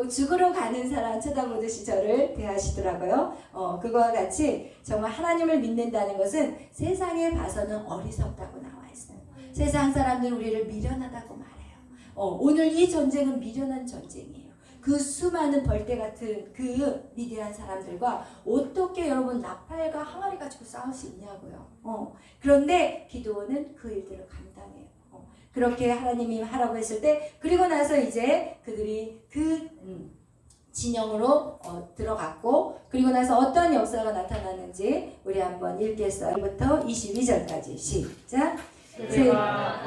죽으러 가는 사람 쳐다보듯이 저를 대하시더라고요. 그거와 같이 정말 하나님을 믿는다는 것은 세상에 봐서는 어리석다고 나와 있어요. 세상 사람들은 우리를 미련하다고 말해요. 오늘 이 전쟁은 미련한 전쟁이에요. 그 수많은 벌떼 같은 그 위대한 사람들과 어떻게 여러분 나팔과 항아리 가지고 싸울 수 있냐고요. 그런데 기드온은 그 일들을 감당해요. 그렇게 하나님이 하라고 했을 때, 그리고 나서 이제 그들이 그 진영으로 들어갔고, 그리고 나서 어떤 역사가 나타나는지 우리 한번 읽겠어요. 1부터 22절까지 시작. 그가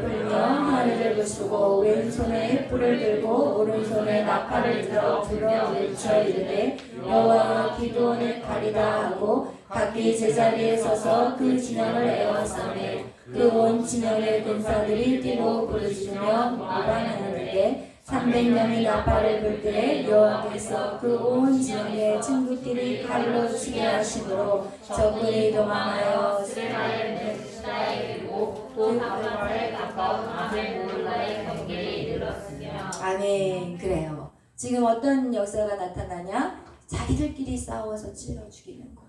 들며 하늘을 부수고 왼손에 뿔을 들고 오른손에 나팔을 들어 불어 외쳐 이르되 여호와여 기드온을 가리다 하고 각기 제자리에 서서 그 진영을 에워싸매 그 온 진영의 군사들이 뛰고 부르짖으며 무방하는데 300명이 나팔을 불 때에 여호와께서 그 온 진영의 친구끼리 칼로 치게 하심으로 적군이 도망하여 스레나의 메스다에 이르고 또 다말에 가까운 아벨몰라의 경계에 이르렀으며. 아멘. 그래요. 지금 어떤 역사가 나타나냐? 자기들끼리 싸워서 찔러 죽이는 거.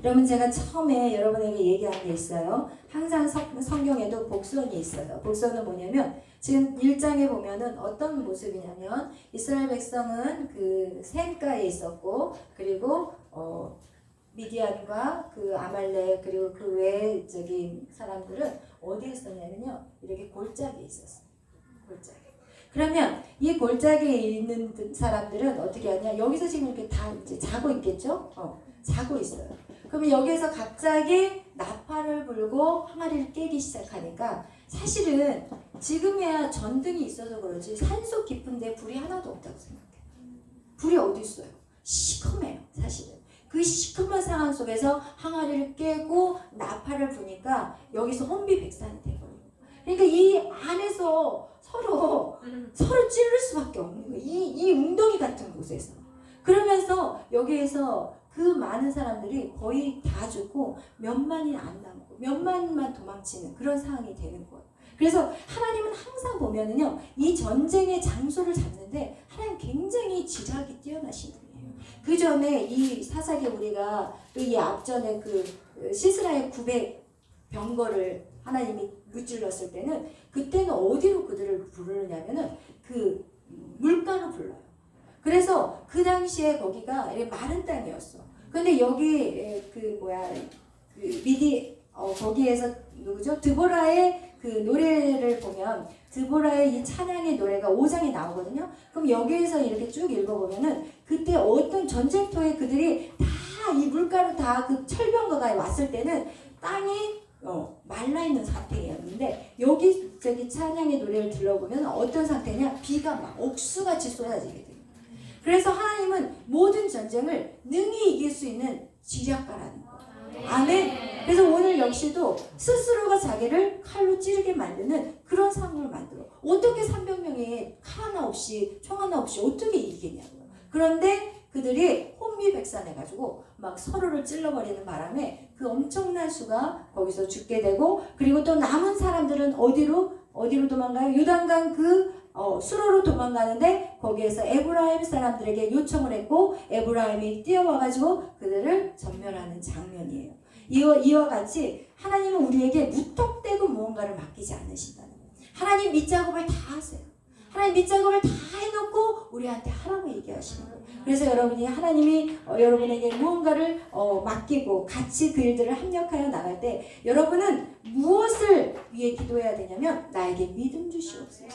여러분, 제가 처음에 여러분에게 얘기한 게 있어요. 항상 성경에도 복선이 있어요. 복선은 뭐냐면 지금 1장에 보면은 어떤 모습이냐면 이스라엘 백성은 그 샘가에 있었고, 그리고 미디안과 그 아말렉 그리고 그 외의 사람들은 어디에 있었냐면요, 이렇게 골짜기에 있었어요. 골짜기. 그러면 이 골짜기에 있는 사람들은 어떻게 하냐? 여기서 지금 이렇게 다 이제 자고 있겠죠? 자고 있어요. 그러면 여기에서 갑자기 나팔을 불고 항아리를 깨기 시작하니까 사실은 지금이야 전등이 있어서 그러지 산속 깊은데 불이 하나도 없다고 생각해요. 불이 어디 있어요? 시커매요, 사실은. 그 시커먼 상황 속에서 항아리를 깨고 나팔을 부니까 여기서 혼비백산이 돼버려요. 그러니까 이 안에서 서로 찌를 수밖에 없는 거예요. 이 웅덩이 같은 곳에서. 그러면서 여기에서 그 많은 사람들이 거의 다 죽고 몇만이 안 남고 몇만만 도망치는 그런 상황이 되는 거예요. 그래서 하나님은 항상 보면은요, 이 전쟁의 장소를 잡는데 하나님 굉장히 지략이 뛰어나신 분이에요. 그 전에 이 사사기 우리가 이 앞전에 그 시스라의 900 병거를 하나님이 무찔렀을 때는 그때는 어디로 그들을 부르냐면은 그 물가로 불러요. 그래서 그 당시에 거기가 마른 땅이었어. 근데 여기 거기에서 누구죠? 드보라의 그 노래를 보면 드보라의 이 찬양의 노래가 5장에 나오거든요. 그럼 여기에서 이렇게 쭉 읽어보면은 그때 어떤 전쟁터에 그들이 다 이 물가로 다 그 철병거가 왔을 때는 땅이 말라있는 상태였는데 여기 찬양의 노래를 들어보면 어떤 상태냐? 비가 막 옥수같이 쏟아지게 돼요. 그래서 하나님은 모든 전쟁을 능히 이길 수 있는 지략가라는 거예요. 아멘. 그래서 오늘 역시도 스스로가 자기를 칼로 찌르게 만드는 그런 상황을 만들어. 어떻게 300명이 칼 하나 없이 총 하나 없이 어떻게 이기겠냐고요. 그런데 그들이 혼미백산해가지고 막 서로를 찔러버리는 바람에 그 엄청난 수가 거기서 죽게 되고, 그리고 또 남은 사람들은 어디로 도망가요? 요단강 수로로 도망가는데 거기에서 에브라임 사람들에게 요청을 했고 에브라임이 뛰어와가지고 그들을 전멸하는 장면이에요. 이와 같이 하나님은 우리에게 무턱대고 무언가를 맡기지 않으신다는 거예요. 하나님 밑작업을 다 하세요. 하나님 밑작업을 다 해놓고 우리한테 하라고 얘기하시는 거예요. 그래서 여러분이 하나님이 여러분에게 무언가를 맡기고 같이 그 일들을 합력하여 나갈 때 여러분은 무엇을 위해 기도해야 되냐면 나에게 믿음 주시옵소서.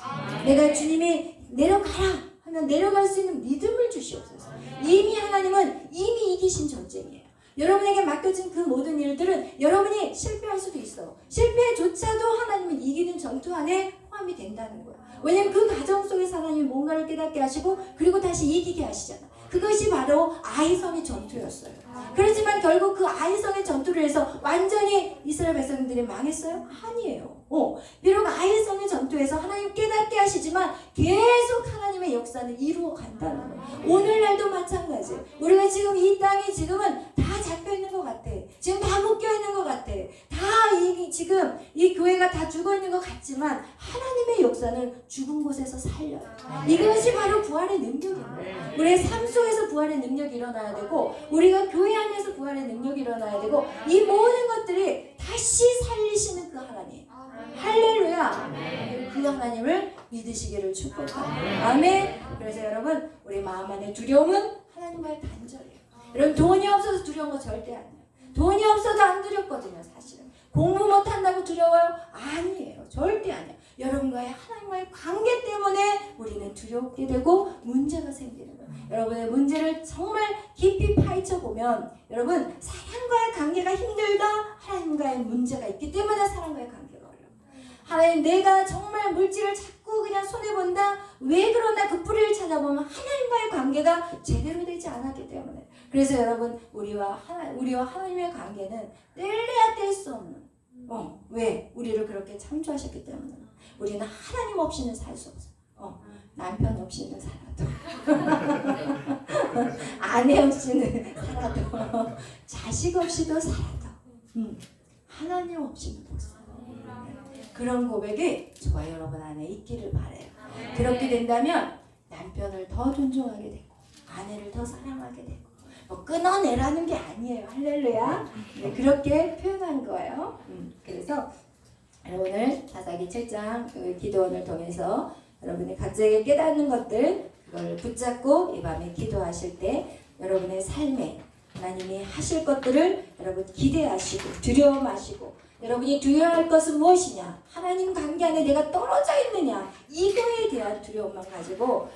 내가 주님이 내려가라 하면 내려갈 수 있는 믿음을 주시옵소서. 이미 하나님은 이미 이기신 전쟁이에요. 여러분에게 맡겨진 그 모든 일들은 여러분이 실패할 수도 있어. 실패조차도 하나님은 이기는 전투 안에 포함이 된다는 거야. 왜냐면 그 과정 속에서 하나님이 뭔가를 깨닫게 하시고 그리고 다시 이기게 하시잖아. 그것이 바로 아이성의 전투였어요. 그렇지만 결국 그 아이성의 전투를 해서 완전히 이스라엘 백성들이 망했어요? 아니에요. 비록 아이성의 전투에서 하나님 깨닫게 하시지만 계속 하나님의 역사는 이루어 간다는 거예요. 오늘날도 마찬가지. 우리가 지금 이 땅이 지금은 다 잡혀 있는 것 같아. 지금 다 묶여 있는 것 같아. 다 지금 이 교회가 다 죽어 있는 것 같지만 하나님의 역사는 죽은 곳에서 살려요. 이것이 바로 부활의 능력입니다. 우리의 삶 속에서 부활의 능력이 일어나야 되고 우리가 교회 안에서 부활의 능력이 일어나야 되고 이 모든 것들이 다시 살리시는 그 하나님, 할렐루야, 그 하나님을 믿으시기를 축복합니다. 아멘. 그래서 여러분 우리 마음 안에 두려움은 하나님과의 단절이에요. 여러분 돈이 없어서 두려운 거 절대 아니에요. 돈이 없어도 안 두렵거든요. 사실은 공부 못한다고 두려워요? 아니에요. 절대 아니에요. 여러분과의 하나님과의 관계 때문에 우리는 두렵게 되고 문제가 생기는 거예요. 여러분의 문제를 정말 깊이 파헤쳐 보면 여러분 사랑과의 관계가 힘들다. 하나님과의 문제가 있기 때문에 사랑과의 관계가 어려워요. 하나님 내가 정말 물질을 자꾸 그냥 손해본다. 왜 그러나 그 뿌리를 찾아보면 하나님과의 관계가 제대로 되지 않았기 때문에. 그래서 여러분 우리와 하나님의 관계는 뗄래야 뗄 수 없는 왜? 우리를 그렇게 창조하셨기 때문에. 우리는 하나님 없이는 살 수 없어요. 남편 없이는 살아도 아내 없이는 살아도 자식 없이도 살아도 하나님 없이는 못 살아요. 그런 고백이 저와 여러분 안에 있기를 바라요. 그렇게 된다면 남편을 더 존중하게 되고 아내를 더 사랑하게 되고 끊어내라는 게 아니에요. 할렐루야. 네, 그렇게 표현한 거예요. 그래서 오늘 사사기 7장 그 기도원을 통해서 여러분이 각자에게 깨닫는 것들 그걸 붙잡고 이 밤에 기도하실 때 여러분의 삶에 하나님이 하실 것들을 여러분 기대하시고 두려워 마시고 여러분이 두려워할 것은 무엇이냐? 하나님 관계 안에 내가 떨어져 있느냐? 이거에 대한 두려움만 가지고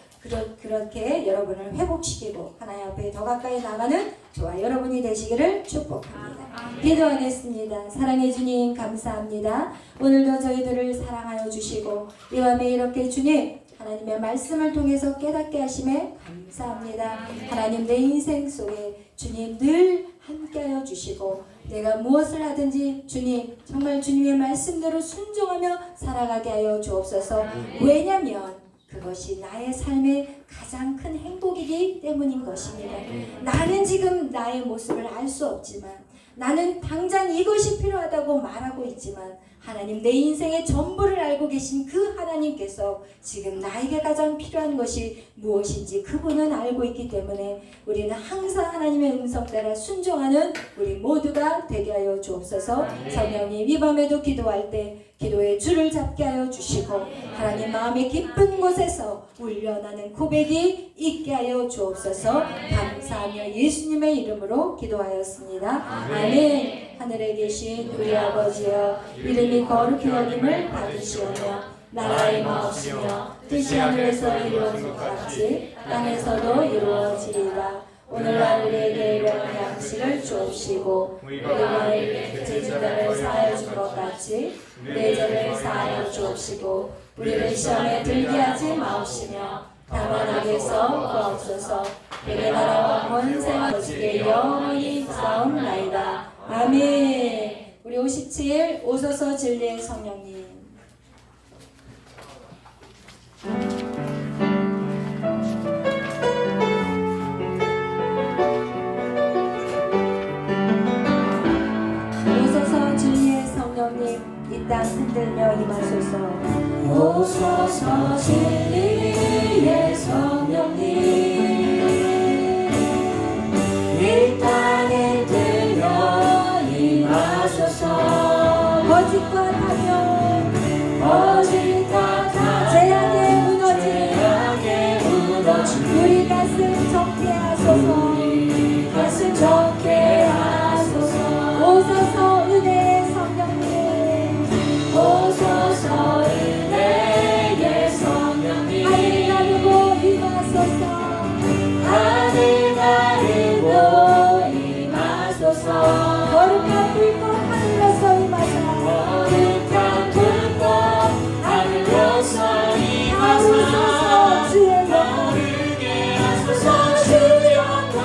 그렇게 여러분을 회복시키고 하나님 앞에 더 가까이 나가는 저와 여러분이 되시기를 축복합니다. 기도하겠습니다. 사랑해 주님 감사합니다. 오늘도 저희들을 사랑하여 주시고 이 밤에 이렇게 주님 하나님의 말씀을 통해서 깨닫게 하심에 감사합니다. 하나님 내 인생 속에 주님 늘 함께하여 주시고 내가 무엇을 하든지 주님 정말 주님의 말씀대로 순종하며 살아가게 하여 주옵소서. 왜냐하면 그것이 나의 삶의 가장 큰 행복이기 때문인 것입니다. 나는 지금 나의 모습을 알 수 없지만 나는 당장 이것이 필요하다고 말하고 있지만 하나님 내 인생의 전부를 알고 계신 그 하나님께서 지금 나에게 가장 필요한 것이 무엇인지 그분은 알고 있기 때문에 우리는 항상 하나님의 음성 따라 순종하는 우리 모두가 되게 하여 주옵소서. 성령님 이 밤에도 기도할 때 기도의 줄을 잡게 하여 주시고 하나님 마음의 깊은 곳에서 울려나는 고백이 있게 하여 주옵소서. 감사하며 예수님의 이름으로 기도하였습니다. 아멘. 하늘에 계신 우리 아버지여 이름이 거룩히 여김을 받으시오며 나라의 마옵시며 뜻이 하늘에서 이루어진 것 같이 땅에서도 이루어지리라. 오늘날 우리에게 일용할 양식을 주옵시고 우리가 우리에게 죄진 자를 사하여 준 것 같이 내 죄를 사하여 주옵시고 우리를 시험에 들게 하지 마옵시며 다만 악에서 구하옵소서. 내게 나라와 권세와 거지게 영원히 싸움나이다. 아멘. 우리 57 오소서 진리의 성령님. 오소서 진리의 성령님 이 땅 흔들며 임하소서. 오소서 진리의 성령님 이 땅에 들며 임하소서. 거짓과 타령 재앙에 무너진 우리 가슴 적게 하소서. 오소서 은혜의 성령님 오소서 은혜의 성령님 하늘 나르고 임하소서. 하늘 나르고 임하소서. 거룩한 불꽃 하늘로서 임하사. 거룩한 불꽃 하늘로서 임하사. 주의 영광 주의 영광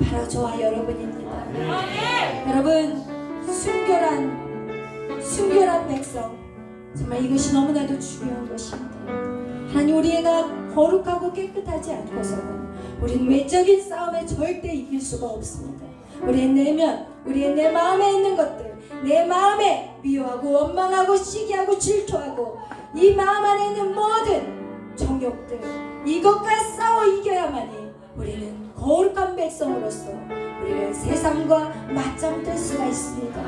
바로 저와 여러분입니다. 여러분, 순결한 백성, 정말 이것이 너무나도 중요한 것입니다. 하나님, 우리가 거룩하고 깨끗하지 않고서는 우리는 외적인 싸움에 절대 이길 수가 없습니다. 우리의 내면, 우리의 내 마음에 있는 것들, 내 마음에 미워하고 원망하고 시기하고 질투하고 이 마음 안에 있는 모든 정욕들, 이것과 싸워 이겨야만이 우리는 거룩한 백성으로서 우리는 세상과 맞짱뜰 수가 있습니다.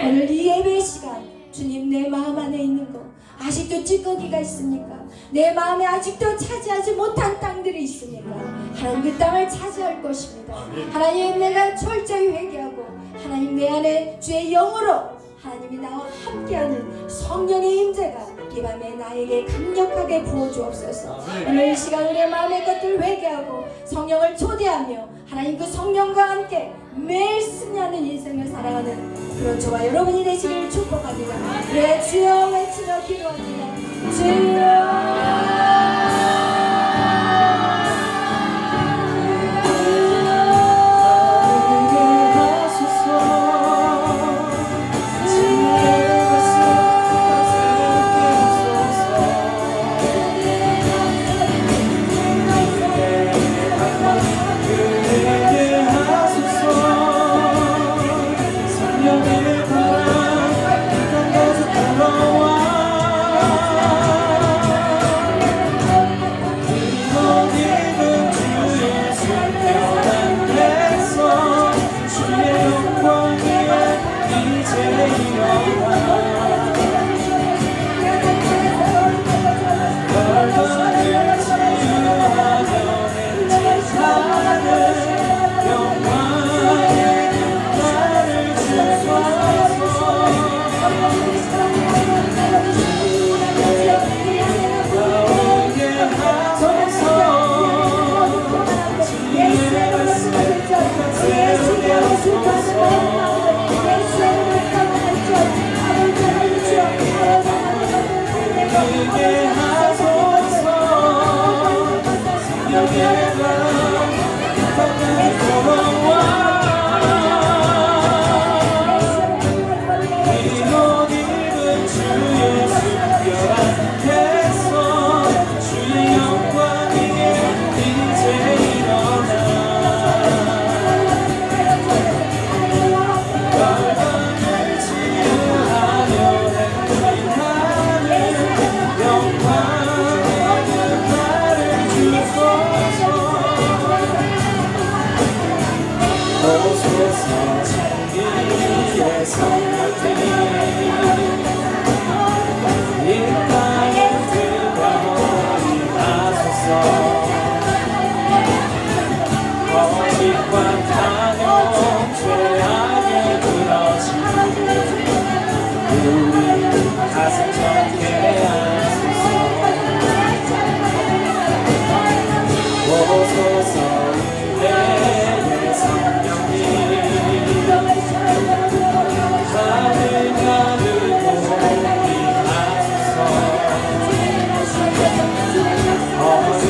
오늘 이 예배 시간, 주님, 내 마음 안에 있는 것 아직도 찌꺼기가 있습니까? 내 마음에 아직도 차지하지 못한 땅들이 있습니까? 하나님, 그 땅을 차지할 것입니다. 하나님, 내가 철저히 회개하고 하나님, 내 안에 주의 영으로 하나님이 나와 함께하는 성령의 임재가 이 밤에 나에게 강력하게 부어주옵소서. 오늘 이 시간 우리의 마음의 것들을 회개하고 성령을 초대하며 하나님, 그 성령과 함께 매일 승리하는 인생을 살아가는 그런 저와 여러분이 되시기를 축복합니다. 네, 주여 외치며 기도합니다. 주여.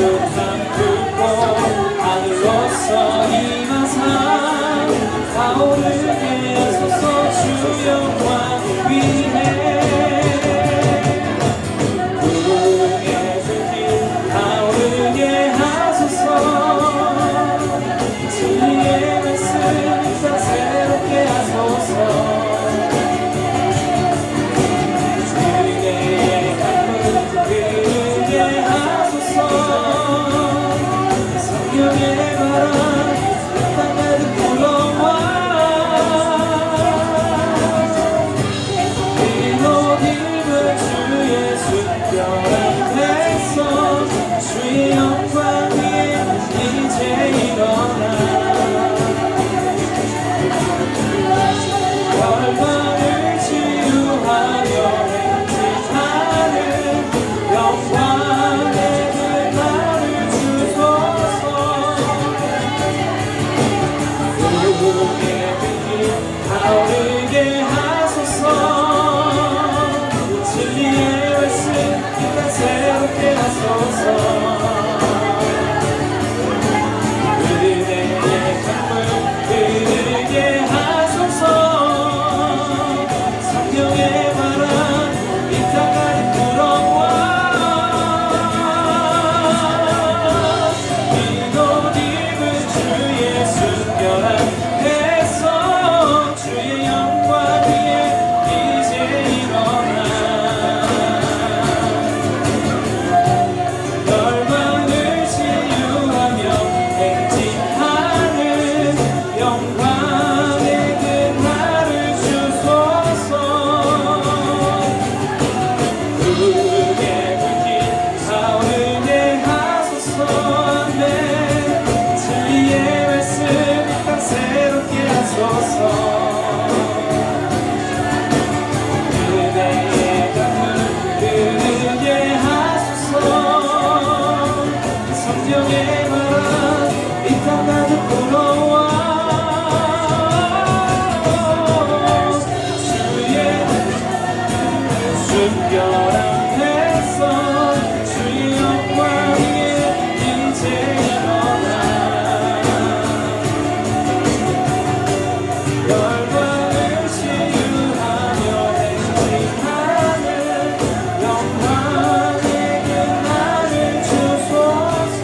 Oh, 성령의 바람 이 땅 가득 불어와 주의 순결한 백성 주의 영광 위에 이제 일어나 열방을 치유하며 행진하는 영광의 그 날을 주소서.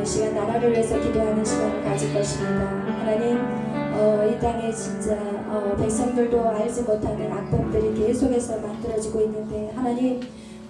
이 시간 나라를 위해서 기도하는 시간을 가질 것입니다. 하나님, 이 땅에 진짜 백성들도 알지 못하는 악법들이 계속해서 만들어지고 있는데 하나님,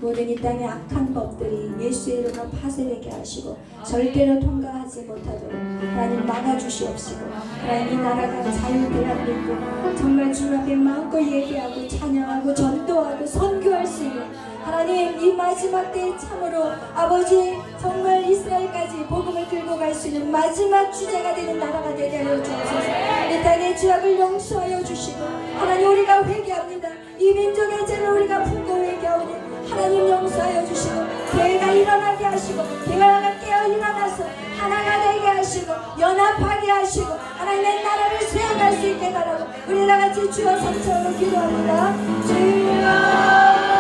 모든 이 땅의 악한 법들이 예수의 이름으로 파쇄되게 하시고 절대로 통과하지 못하도록 하나님 막아주시옵시고, 하나님 이 나라가 자유대한민국 정말 주 앞에 마음껏 얘기하고 찬양하고 전도하고 선교할 수 있는 하나님, 이 마지막 때에 참으로 아버지 정말 이스라엘까지 복음을 들고 갈 수 있는 마지막 주제가 되는 나라가 되게 하여 주옵소서. 이 땅의 죄악을 용서하여 주시고 하나님, 우리가 회개합니다. 이 민족의 죄를 우리가 품고 회개하오니 하나님 용서하여 주시고 교회가 일어나게 하시고 교회가 깨어 일어나서 하나가 되게 하시고 연합하게 하시고 하나님의 나라를 수행할 수 있게 바라고 우리 다같이 주여 삼천으로 기도합니다. 주여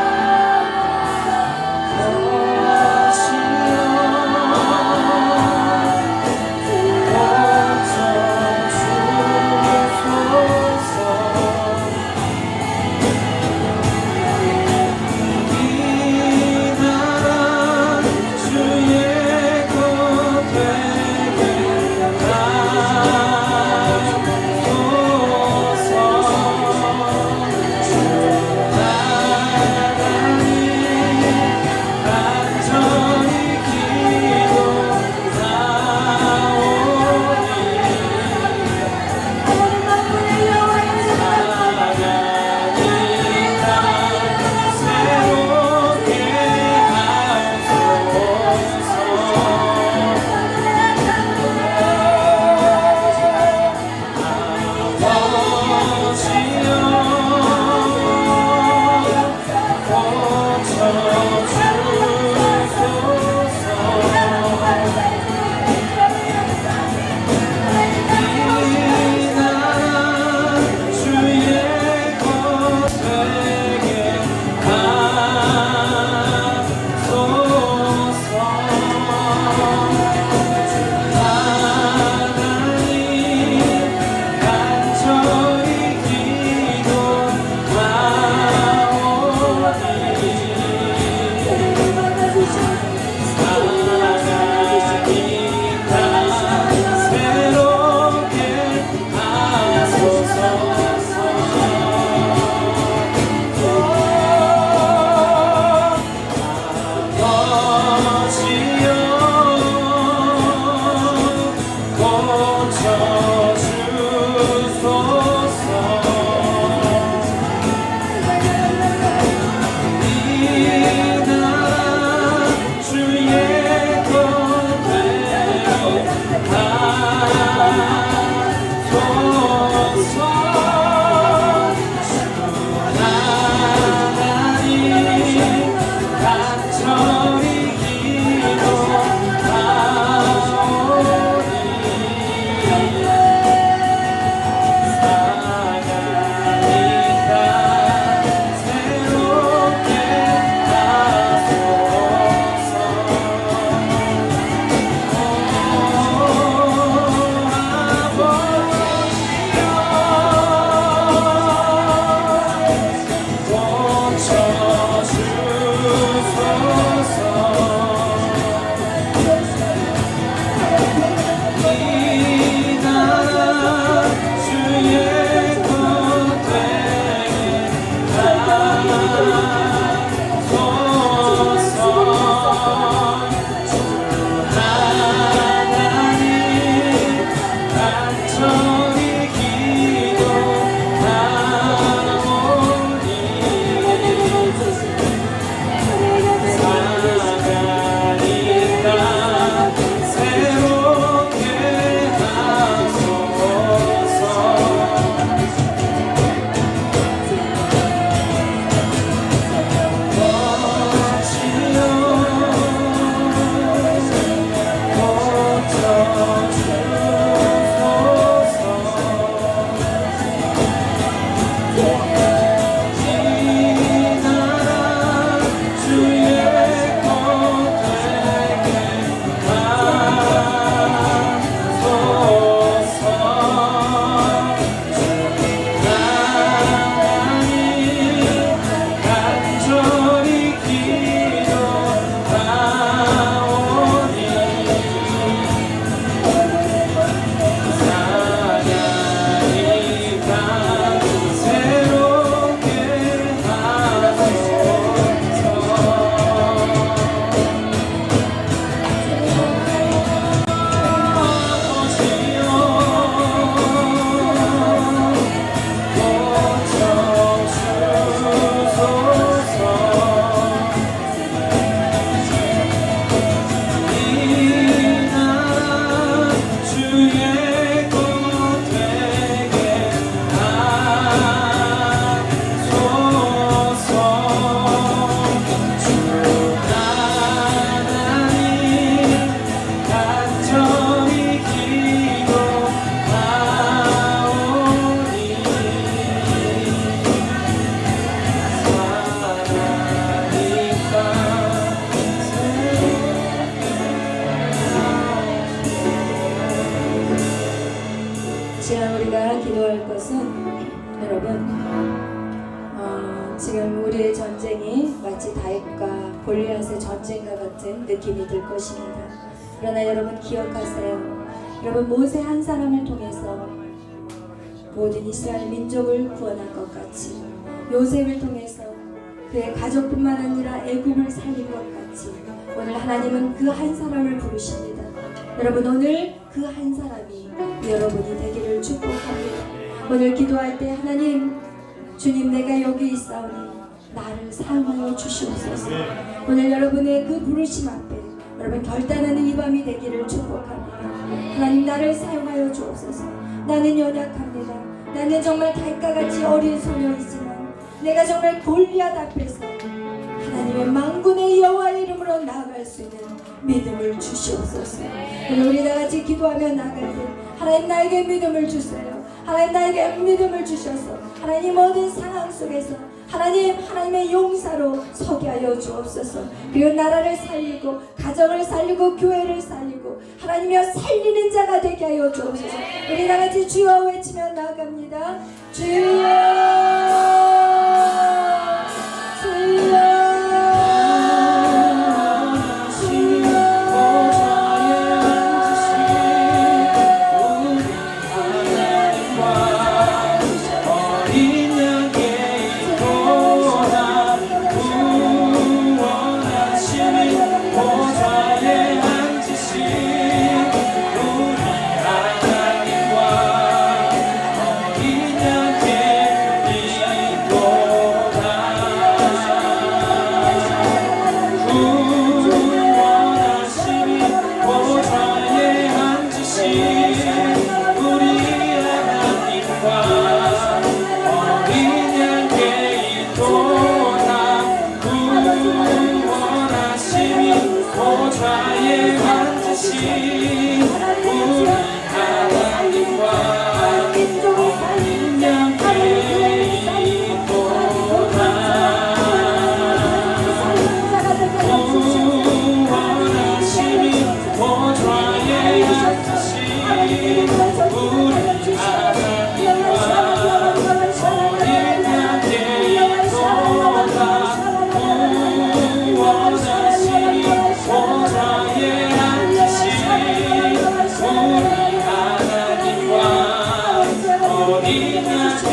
지금 우리가 기도할 것은 여러분 지금 우리의 전쟁이 마치 다윗과 골리앗의 전쟁과 같은 느낌이 들 것입니다. 그러나 여러분 기억하세요. 여러분 모세 한 사람을 통해서 모든 이스라엘 민족을 구원한 것 같이 요셉을 통해서 그의 가족뿐만 아니라 애굽을 살린 것 같이 오늘 하나님은 그 한 사람을 부르십니다. 여러분 오늘 그 한 사람이 여러분이 되기를 축복합니다. 오늘 기도할 때 하나님 주님 내가 여기 있사오니 나를 사용하여 주시옵소서. 오늘 여러분의 그 부르심 앞에 여러분 결단하는 이 밤이 되기를 축복합니다. 하나님 나를 사용하여 주옵소서. 나는 연약합니다. 나는 정말 달까같이 어린 소녀이지만 내가 정말 골리앗 앞에서 하나님의 만군의 여호와의 이름으로 나아갈 수 있는 믿음을 주시옵소서. 오늘 우리 다같이 기도하며 나갈 때 하나님 나에게 믿음을 주세요. 하나님 나에게 믿음을 주셔서 하나님 모든 상황 속에서 하나님의 용사로 서게 하여 주옵소서. 그리고 나라를 살리고 가정을 살리고 교회를 살리고 하나님이여 살리는 자가 되게 하여 주옵소서. 우리 다같이 주여 외치며 나아갑니다. 주여 우리 하나님과 어린 양께 있도다. 구원하심이 보좌에 앉으신 우리 하나님과 어린 양께 있도다. 구원하심이 보좌에 앉으신 우리 하나님과 어린 양께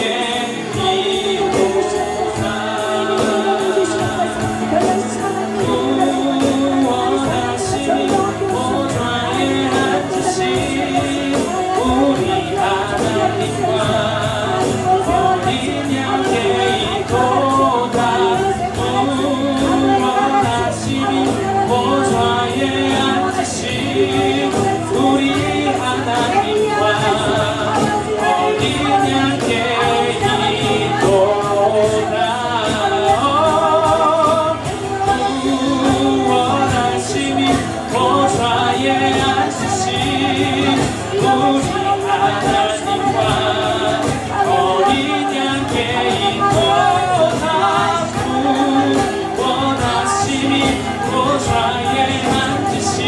있도다. 구원하심이 보좌에 앉으신 우리 하나님과 어린 양께 있도다. 구원하심이 보좌에 앉으신 우리 하나님과 어린 양께 있도다. 구원하심이 보좌에 앉으신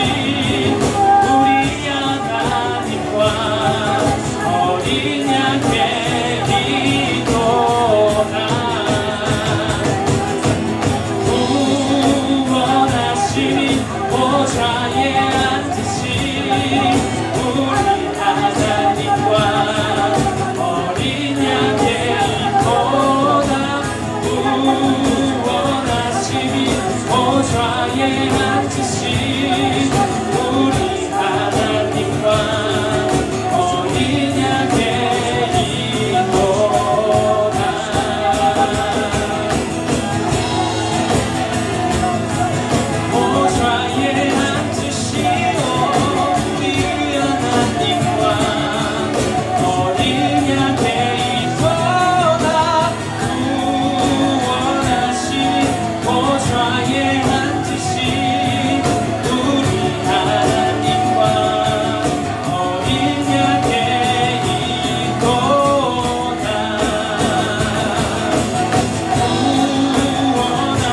우리 하나님과 어린 양께 있도다. 구원하심이 보좌에 앉으신 우리 하나님과 어린 양께 있도다. 구원하심이 보좌에 앉으신 우리 하나님과 어린 양께 있도다. 구원하심이 보좌에 앉으신 우리 하나님과 어린 양께 있도다. 보좌에 앉으신 우리 하나님과 어린 양께 있도다. 구원하심이 보좌에 앉으신 우리 하나님과 어린 양께 있도다.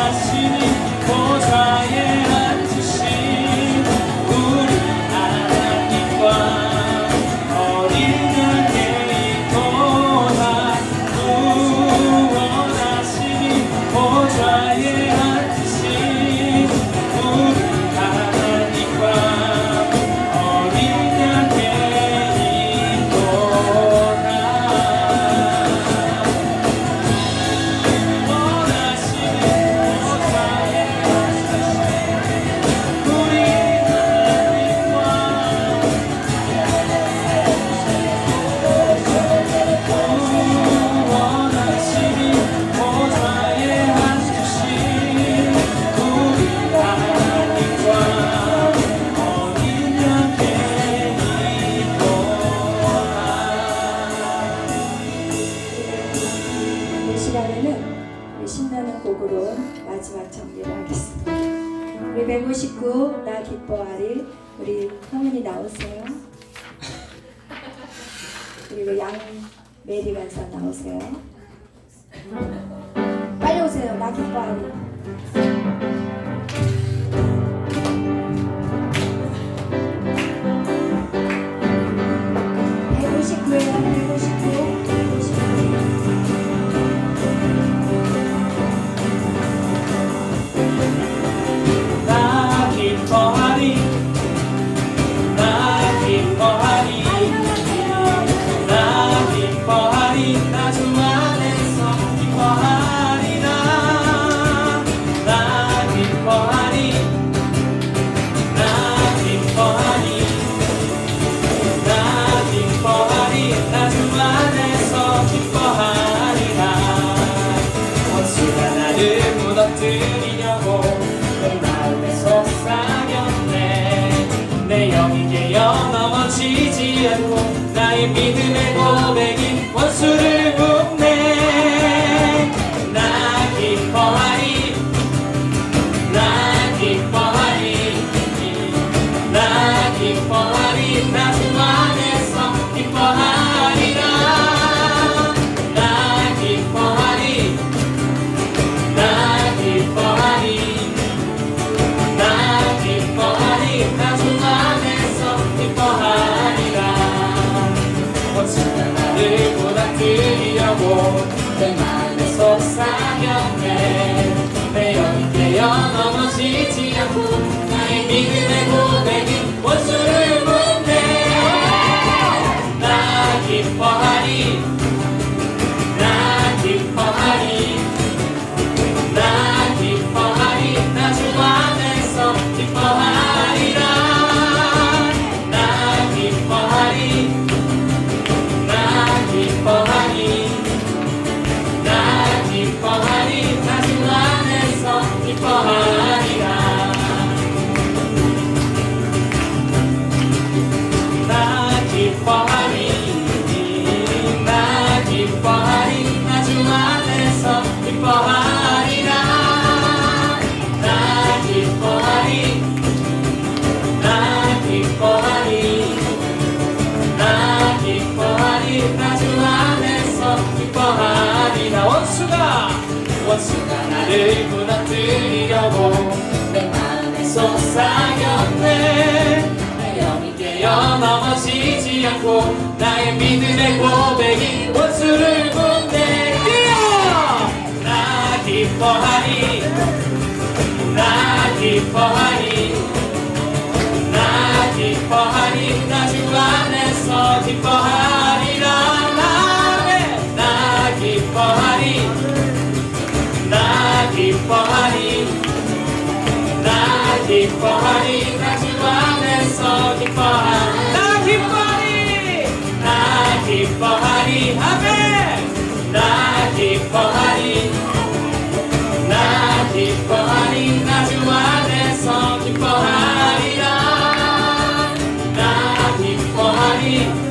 구원하심이 보좌에 앉으신 우리 하나님과 어린 양께 있도다. 구원하심이 보좌에 앉으신 우리 하나님과 어린 양께 있도다. 원하심이 보좌에 우리 하나님과 원하심이 보좌에 앉으신 우리 하나님과 어린 양께 있도다. 이 시간에는 우리 신나는 곡으로 마지막 정리를 하겠습니다. 우리 159 나 기뻐하리. 우리 성은이 나오세요. 그리고 양메리 간사 나오세요. 빨리 오세요. 나 기뻐하리. 나 기뻐하리. 나 기뻐하리. 나 기뻐하리. 나 주 안에서 기뻐하리라. 나 기뻐하리. 나 기뻐하리. 나 기뻐하리. 나 주 안에서 기뻐하리라. 원수가 나를 무너뜨리려고 내 마음에 속삭였네. 내 영이 깨어 넘어지지 않고 나의 믿음의 고백이 원수를 묶네. 나 기뻐하리. 나 기뻐하리. 나 기뻐하리. 믿음의 고백이 원수를 묻네 나 기뻐하리 나 기뻐하리 나 기뻐하리 나 주 안에서 기뻐하리라 나 기뻐하리 나 기뻐하리 나 기뻐하리 나 주 안에서 기뻐하리라 나 기뻐하리 나 기뻐하리 나 주 안에서 기뻐하리라 나 기뻐하리 나 기뻐하리 나 기뻐하리 나 주 안에서 기뻐하리라 원수가 나를 무너뜨리려고 내 마음에 속삭였네 영이 깨어 넘어지지 않고 나의 믿음의 고백이 원수를 굽네 나 기뻐하리 나 기뻐하리 나 기뻐하리 나 주 안에서 기뻐하리라 나 기뻐하리 나 기뻐하리 나 기뻐하리 나 주 안에서 기뻐하리 나 기뻐하리 나 기뻐하리 아멘 나 기뻐하리 나 기뻐하리 나 주 안에서 기뻐하리라 나 기뻐하리